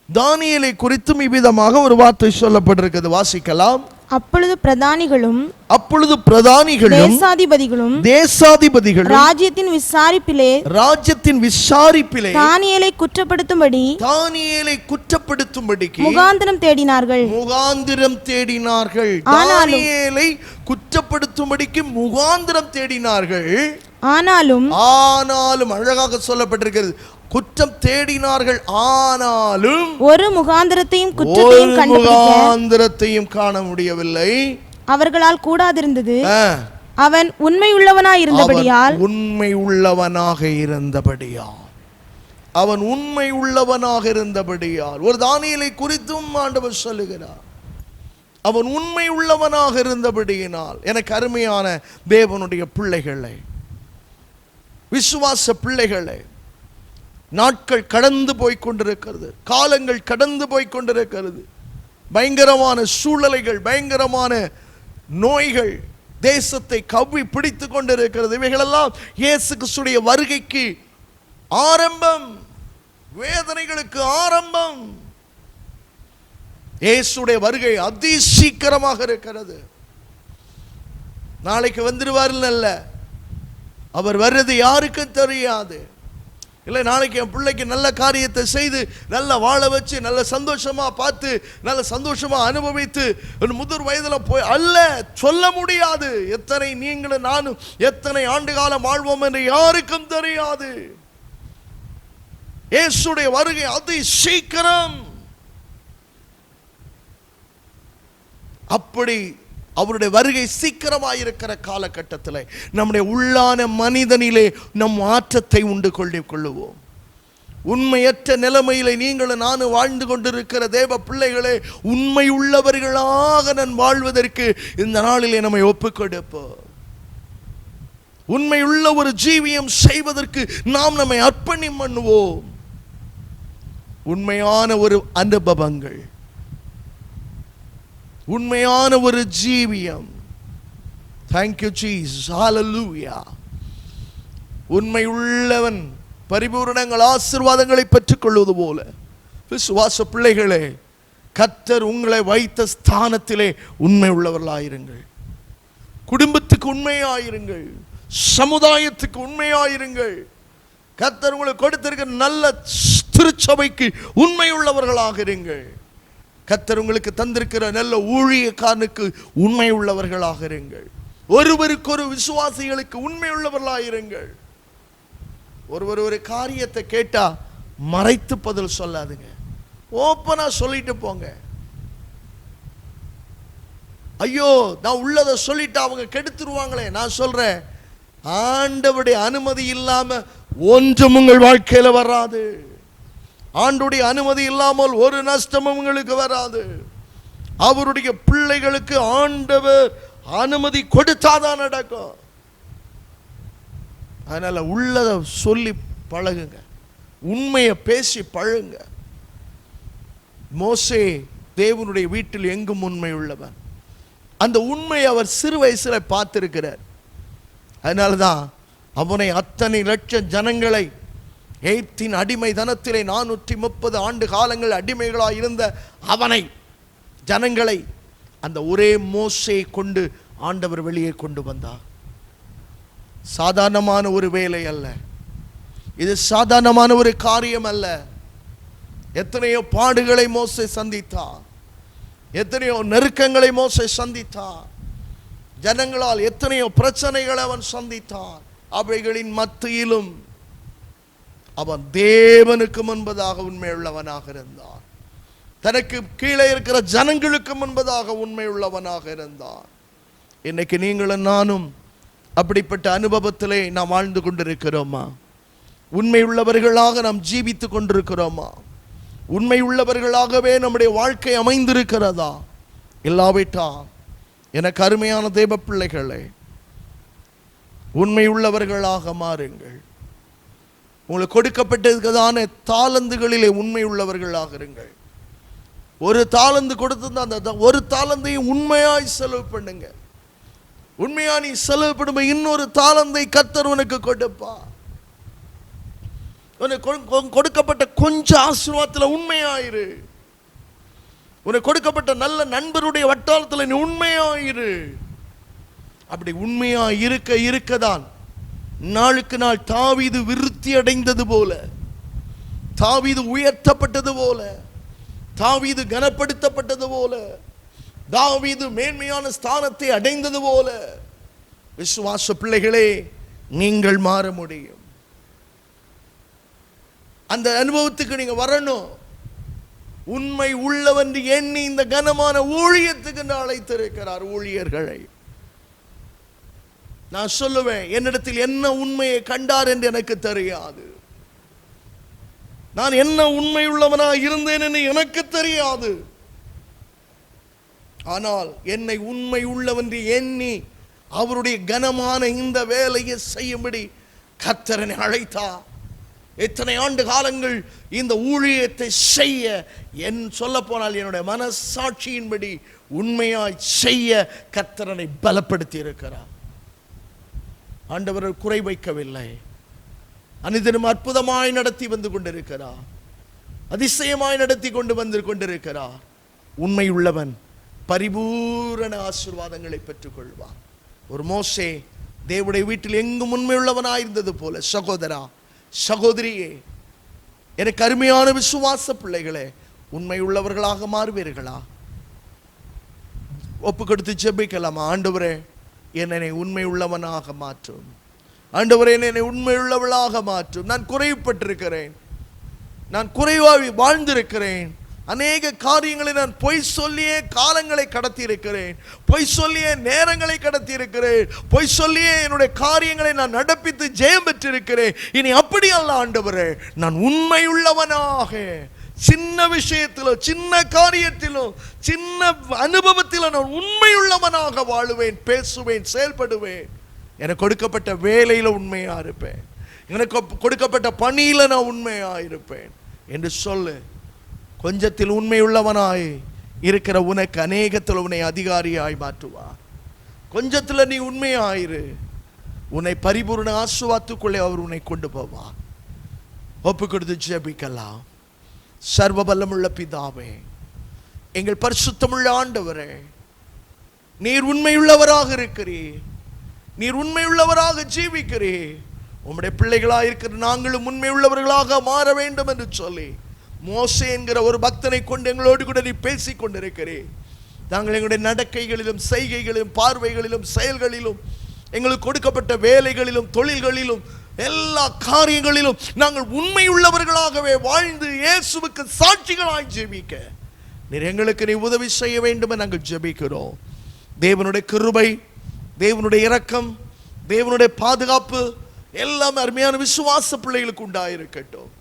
தானியேலை குறித்தும் இவ்விதமாக ஒரு வார்த்தை சொல்லப்பட்டிருக்கிறது. வாசிக்கலாம். அப்பொழுது பிரதானிகளும் தேசாதிபதிகளும் ராஜ்யத்தின் விசாரிப்பிலே தானியேலை குற்றப்படுத்தும்படிக்கு முகாந்திரம் தேடினார்கள். தானியேலை குற்றப்படுத்தும்படிக்கு முகாந்திரம் தேடினார்கள். ஆனாலும் அழகாக சொல்லப்பட்டிருக்கிறது, குற்றம் தேடினார்கள், ஆனாலும் ஒரு முகாந்திரத்தையும் காண முடியவில்லை. அவர்களால் கூடாதிருந்தது. அவன் உண்மை உள்ளவனாக இருந்தபடியால் ஒரு தானியேலை குறித்தும் ஆண்டவர் சொல்லுகிறார், அவன் உண்மை உள்ளவனாக இருந்தபடியினால். எனக்கு அருமையான தேவனுடைய பிள்ளைகளை, விசுவாச பிள்ளைகளை, நாட்கள் கடந்து போய்கொண்டிருக்கிறது, காலங்கள் கடந்து போய்கொண்டிருக்கிறது. பயங்கரமான சூழ்நிலைகள், பயங்கரமான நோய்கள் தேசத்தை கவ்வி பிடித்து கொண்டிருக்கிறது. இவைகளெல்லாம் இயேசு கிறிஸ்துவின் வருகைக்கு ஆரம்பம், வேதனைகளுக்கு ஆரம்பம். இயேசுடைய வருகை அதி சீக்கிரமாக இருக்கிறது. நாளைக்கு வந்துடுவார்கள் அல்ல, அவர் வர்றது யாருக்கும் தெரியாது. இல்லை நாளைக்கு என் பிள்ளைக்கு நல்ல காரியத்தை செய்து நல்ல வாழ வச்சு நல்ல சந்தோஷமா பார்த்து நல்ல சந்தோஷமா அனுபவித்து முதிர் வயதில் போய் அல்ல, சொல்ல முடியாது. எத்தனை நீங்களும் நானும் எத்தனை ஆண்டு காலம் வாழ்வோம் என்று யாருக்கும் தெரியாது. இயேசுடைய வருகை அதி சீக்கிரம். அப்படி அவருடைய வருகை சீக்கிரமாயிருக்கிற காலகட்டத்தில் நம்முடைய உள்ளான மனிதனிலே நம் மாற்றத்தை உண்டு கொள்ளுவோம். உண்மையற்ற நிலைமையிலே நீங்களும் நானும் வாழ்ந்து கொண்டிருக்கிற தேவ பிள்ளைகளே, உண்மை உள்ளவர்களாக நான் வாழ்வதற்கு இந்த நாளிலே நம்மை ஒப்புக் கொடுப்போம். உண்மை உள்ள ஒரு ஜீவியம் செய்வதற்கு நாம் நம்மை அர்ப்பணம் பண்ணுவோம். உண்மையான ஒரு அனுபவங்கள், உண்மையான ஒரு ஜீவியம். Thank you Jesus, hallelujah. உண்மை உள்ளவன் பரிபூரணங்கள் ஆசீர்வாதங்களை பெற்றுக் கொள்வது போல விசுவாச பிள்ளைகளே, கர்த்தர் உங்களை வைத்த ஸ்தானத்திலே உண்மை உள்ளவர்களாயிருங்கள். குடும்பத்துக்கு உண்மையாயிருங்கள், சமுதாயத்துக்கு உண்மையாயிருங்கள். கர்த்தர் உங்களுக்கு கொடுத்திருக்கிற நல்ல திருச்சபைக்கு உண்மை உள்ளவர்களாக இருங்கள். கர்த்தர் உங்களுக்கு தந்திருக்கிற நல்ல ஊழியக்காரனுக்கு உண்மை உள்ளவர்களாக இருங்கள். ஒருவருக்கு ஒரு விசுவாசிகளுக்கு உண்மை உள்ளவர்களாயிருங்கள். ஒருவர் ஒரு காரியத்தை கேட்டா மறைத்து பதில் சொல்லாதுங்க, ஓப்பனா சொல்லிட்டு போங்க. ஐயோ நான் உள்ளதை சொல்லிட்டு அவங்க கெடுத்துருவாங்களே. நான் சொல்றேன், ஆண்டவருடைய அனுமதி இல்லாம ஒன்றும் உங்கள் வாழ்க்கையில வராது. ஆண்டுடைய அனுமதி இல்லாமல் ஒரு நஷ்டமும் உங்களுக்கு வராது. அவருடைய பிள்ளைகளுக்கு ஆண்டவர் அனுமதி கொடுத்தாதான் நடக்கும். அதனால உள்ளதை சொல்லி பழகுங்க, உண்மையை பேசி பழகுங்க. மோசே தேவனுடைய வீட்டில் எங்கும் உண்மை உள்ளவன். அந்த உண்மையை அவர் சிறு வயசுல பார்த்திருக்கிறார். அதனாலதான் அவனை அத்தனை லட்சம் ஜனங்களை எகிப்தின் அடிமை தனத்திலே 430 ஆண்டு காலங்கள் அடிமைகளாக இருந்த அவனை ஜனங்களை அந்த ஒரே மோசே கொண்டு ஆண்டவர் வெளியே கொண்டு வந்தார். சாதாரணமான ஒரு வேலை அல்ல இது, சாதாரணமான ஒரு காரியம் அல்ல. எத்தனையோ பாடுகளை மோசே சந்தித்தார், எத்தனையோ நெருக்கங்களை மோசே சந்தித்தார், ஜனங்களால் எத்தனையோ பிரச்சனைகளை அவன் சந்தித்தான். அவைகளின் மத்தியிலும் அவன் தேவனுக்கு முன்பதாக உண்மையுள்ளவனாக இருந்தான். தனக்கு கீழே இருக்கிற ஜனங்களுக்கு முன்பதாக உண்மையுள்ளவனாக இருந்தான். இன்னைக்கு நீங்களும் நானும் அப்படிப்பட்ட அனுபவத்திலே நாம் வாழ்ந்து கொண்டிருக்கிறோமா? உண்மை உள்ளவர்களாக நாம் ஜீவித்து கொண்டிருக்கிறோமா? உண்மை உள்ளவர்களாகவே நம்முடைய வாழ்க்கை அமைந்திருக்கிறதா? இல்லாவிட்டால் எனக்கு அருமையான தேவ பிள்ளைகளே, உண்மை உள்ளவர்களாக மாறுங்கள். உங்களுக்கு கொடுக்கப்பட்டிருக்கிறதான தாளந்துகளிலே உண்மை உள்ளவர்களாக இருங்கள். ஒரு தாளந்து கொடுத்திருந்தா அந்த ஒரு தாளந்தையும் உண்மையாய் செலவு பண்ணுங்க. உண்மையா நீ செலவு பண்ணும் இன்னொரு தாளந்தை கர்த்தர் உனக்கு கொடுப்பா. உனக்கு கொடுக்கப்பட்ட கொஞ்சம் ஆசீர்வாதத்தில் உண்மையாயிரு. உனக்கு கொடுக்கப்பட்ட நல்ல நண்பருடைய வட்டாரத்தில் நீ உண்மையாயிரு. அப்படி உண்மையா இருக்கதான் நாளுக்கு நாள் தாவீது விருத்தி அடைந்தது போல, தாவீது உயர்த்தப்பட்டது போல, தாவீது கனப்படுத்தப்பட்டது போல, தாவீது மேன்மையான ஸ்தானத்தை அடைந்தது போல விசுவாச பிள்ளைகளே நீங்கள் மாற முடியும். அந்த அனுபவத்துக்கு நீங்க வரணும். உண்மை உள்ளவன் எண்ணி இந்த கனமான ஊழியத்துக்கு அழைத்திருக்கிறார் ஊழியர்களை. நான் சொல்லுவேன், என்னிடத்தில் என்ன உண்மையை கண்டார் என்று எனக்கு தெரியாது. நான் என்ன உண்மை உள்ளவனா இருந்தேன் என்று எனக்கு தெரியாது. ஆனால் என்னை உண்மை உள்ளவன் எண்ணி அவருடைய கனமான இந்த வேலையை செய்யும்படி கர்த்தரனை அழைத்தார். எத்தனை ஆண்டு காலங்கள் இந்த ஊழியத்தை செய்ய என் சொல்ல போனால் என்னுடைய மனசாட்சியின்படி உண்மையாய் செய்ய கர்த்தரனை பலப்படுத்தி இருக்கிறார். ஆண்டவர் குறை வைக்கவில்லை. அனிதனும் அற்புதமாய் நடத்தி வந்து கொண்டிருக்கிறார், அதிசயமாய் நடத்தி வந்து கொண்டிருக்கிறார். உண்மை உள்ளவன் பரிபூரண ஆசீர்வாதங்களை பெற்றுக் கொள்வான். ஒரு மோசே தேவனுடைய வீட்டில் எங்கும் உண்மை உள்ளவனாயிருந்தது போல சகோதரா சகோதரியே, எனக்கு அருமையான விசுவாச பிள்ளைகளே, உண்மை உள்ளவர்களாக மாறுவீர்களா? ஒப்பு கொடுத்து ஜெபிக்கலாமா? ஆண்டவரே, என்னை உண்மை உள்ளவனாக மாற்றும். ஆண்டவரே, என்னை உண்மை உள்ளவளாக மாற்றும். நான் குறைவுபட்டிருக்கிறேன், நான் குறைவாக வாழ்ந்திருக்கிறேன். அநேக காரியங்களை நான் பொய் சொல்லியே காலங்களை கடத்தி இருக்கிறேன், பொய் சொல்லியே நேரங்களை கடத்தி இருக்கிறேன், பொய் சொல்லியே என்னுடைய காரியங்களை நான் நடப்பித்து ஜெயம் பெற்றிருக்கிறேன். இனி அப்படி அல்ல ஆண்டவரே, நான் உண்மை உள்ளவனாக சின்ன விஷயத்திலும் சின்ன காரியத்திலும் சின்ன அனுபவத்திலும் நான் உண்மை உள்ளவனாக வாழுவேன், பேசுவேன், செயல்படுவேன். எனக்கு கொடுக்கப்பட்ட வேலையில உண்மையா இருப்பேன், எனக்கு கொடுக்கப்பட்ட பணியில நான் உண்மையா இருப்பேன் என்று சொல்லு. கொஞ்சத்தில் உண்மை உள்ளவனாய் இருக்கிற உனக்கு அநேகத்தில் உன்னை அதிகாரியாய் மாற்றுவார். கொஞ்சத்தில் நீ உண்மையாயிரு, உன்னை பரிபூர்ண ஆசீர்வாதத்துக்குள்ளே அவர் உன்னை கொண்டு போவார். ஒப்பு கொடுத்து ஜெபிக்கலாம். சர்வ வல்லமுள்ள பிதாவே, எங்கள் பரிசுத்தமுள்ள ஆண்டவரே, நீர் உண்மையுள்ளவராக இருக்கிறீர், நீர் உண்மையுள்ளவராக ஜீவிக்கிறீர். உம்முடைய பிள்ளைகளாக இருக்கிற நாங்களும் உண்மையுள்ளவர்களாக மாற வேண்டும் என்று சொல்லி மோசே என்கிற ஒரு பக்தனை கொண்டு எங்களோடு கூட நீ பேசிக் கொண்டிருக்கிறீர். நாங்கள் எங்களுடைய நடக்கைகளிலும் செய்கைகளிலும் பார்வைகளிலும் செயல்களிலும் எங்களுக்கு கொடுக்கப்பட்ட வேலைகளிலும் தொழில்களிலும் எல்லா காரியங்களிலும் நாங்கள் உண்மையுள்ளவர்களாகவே வாழ்ந்து இயேசுவுக்கு சாட்சிகளாய் ஜெபிக்க நீர் எங்களுக்கு நீ உதவி செய்ய வேண்டும் என்று நாங்கள் ஜெபிக்கிறோம். தேவனுடைய கிருபை, தேவனுடைய இரக்கம், தேவனுடைய பாதுகாப்பு எல்லாம் அருமையான விசுவாச பிள்ளைகளுக்கு உண்டாயிருக்கட்டும்.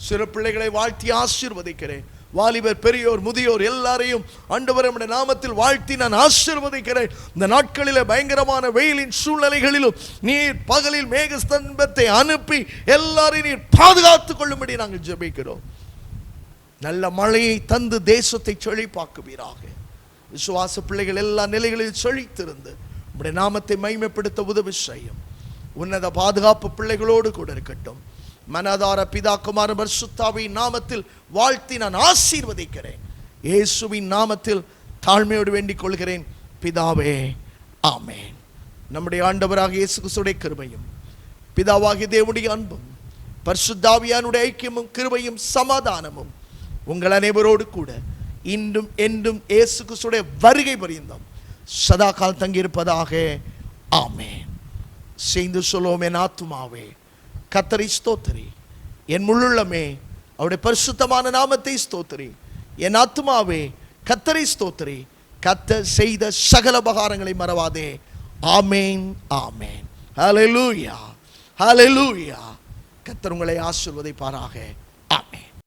சிறு பிள்ளைகளை வாழ்த்தி ஆசீர்வதிக்கிறேன். வாலிபர், பெரியோர், முதியோர் எல்லாரையும் ஆண்டவரே உம்முடைய நாமத்தில் வாழ்த்தி நான் ஆசீர்வதிக்கிறேன். இந்த நாட்களிலே பயங்கரமான வெயிலின் சூழ்நிலைகளிலும் நீர் பகலில் மேகஸ்தம்பத்தை அனுப்பி எல்லாரையும் நீர் பாதுகாத்துக் கொள்ளும்படி நாங்கள் ஜெபிக்கிறோம். நல்ல மழையை தந்து தேசத்தை செழிப்பாக்குவீராக. விசுவாச பிள்ளைகள் எல்லா நிலைகளில் செழித்திருந்து உம்முடைய நாமத்தை மகிமைப்படுத்த உதவி செய்யும். உன்னத பாதுகாப்பு பிள்ளைகளோடு கூட இருக்கட்டும். மனதார பிதா குமார பரிசுத்தாவின் நாமத்தில் வாழ்த்தி நான் ஆசீர்வதிக்கிறேன். இயேசுவின் நாமத்தில் தாழ்மையோடு வேண்டிக் கொள்கிறேன் பிதாவே, ஆமென். நம்முடைய ஆண்டவராக இயேசு கிறிஸ்துவின் கிருபையும் பிதாவாகிய தேவனுடைய அன்பும் பரிசுத்தாவியானுடைய ஐக்கியமும் கிருபையும் சமாதானமும் உங்கள் அனைவரோடு கூட இன்றும் என்றும் இயேசு கிறிஸ்துவின் வருகை பரியந்தம் சதா கால் தங்கியிருப்பதாக, ஆமென். சேர்ந்து சொல்லுவோம். என் ஆத்துமாவே கர்த்தரை ஸ்தோத்திரி, என் முள்ளுள்ளமே அவருடைய பரிசுத்தமான நாமத்தை ஸ்தோத்திரி. என் ஆத்துமாவே கர்த்தரை ஸ்தோத்திரி, கர்த்தர் செய்த சகல உபகாரங்களை மறவாதே. ஆமென், ஆமென். ஹல்லேலூயா, ஹல்லேலூயா. கர்த்தர் உங்களை ஆசீர்வதிப்பாராக.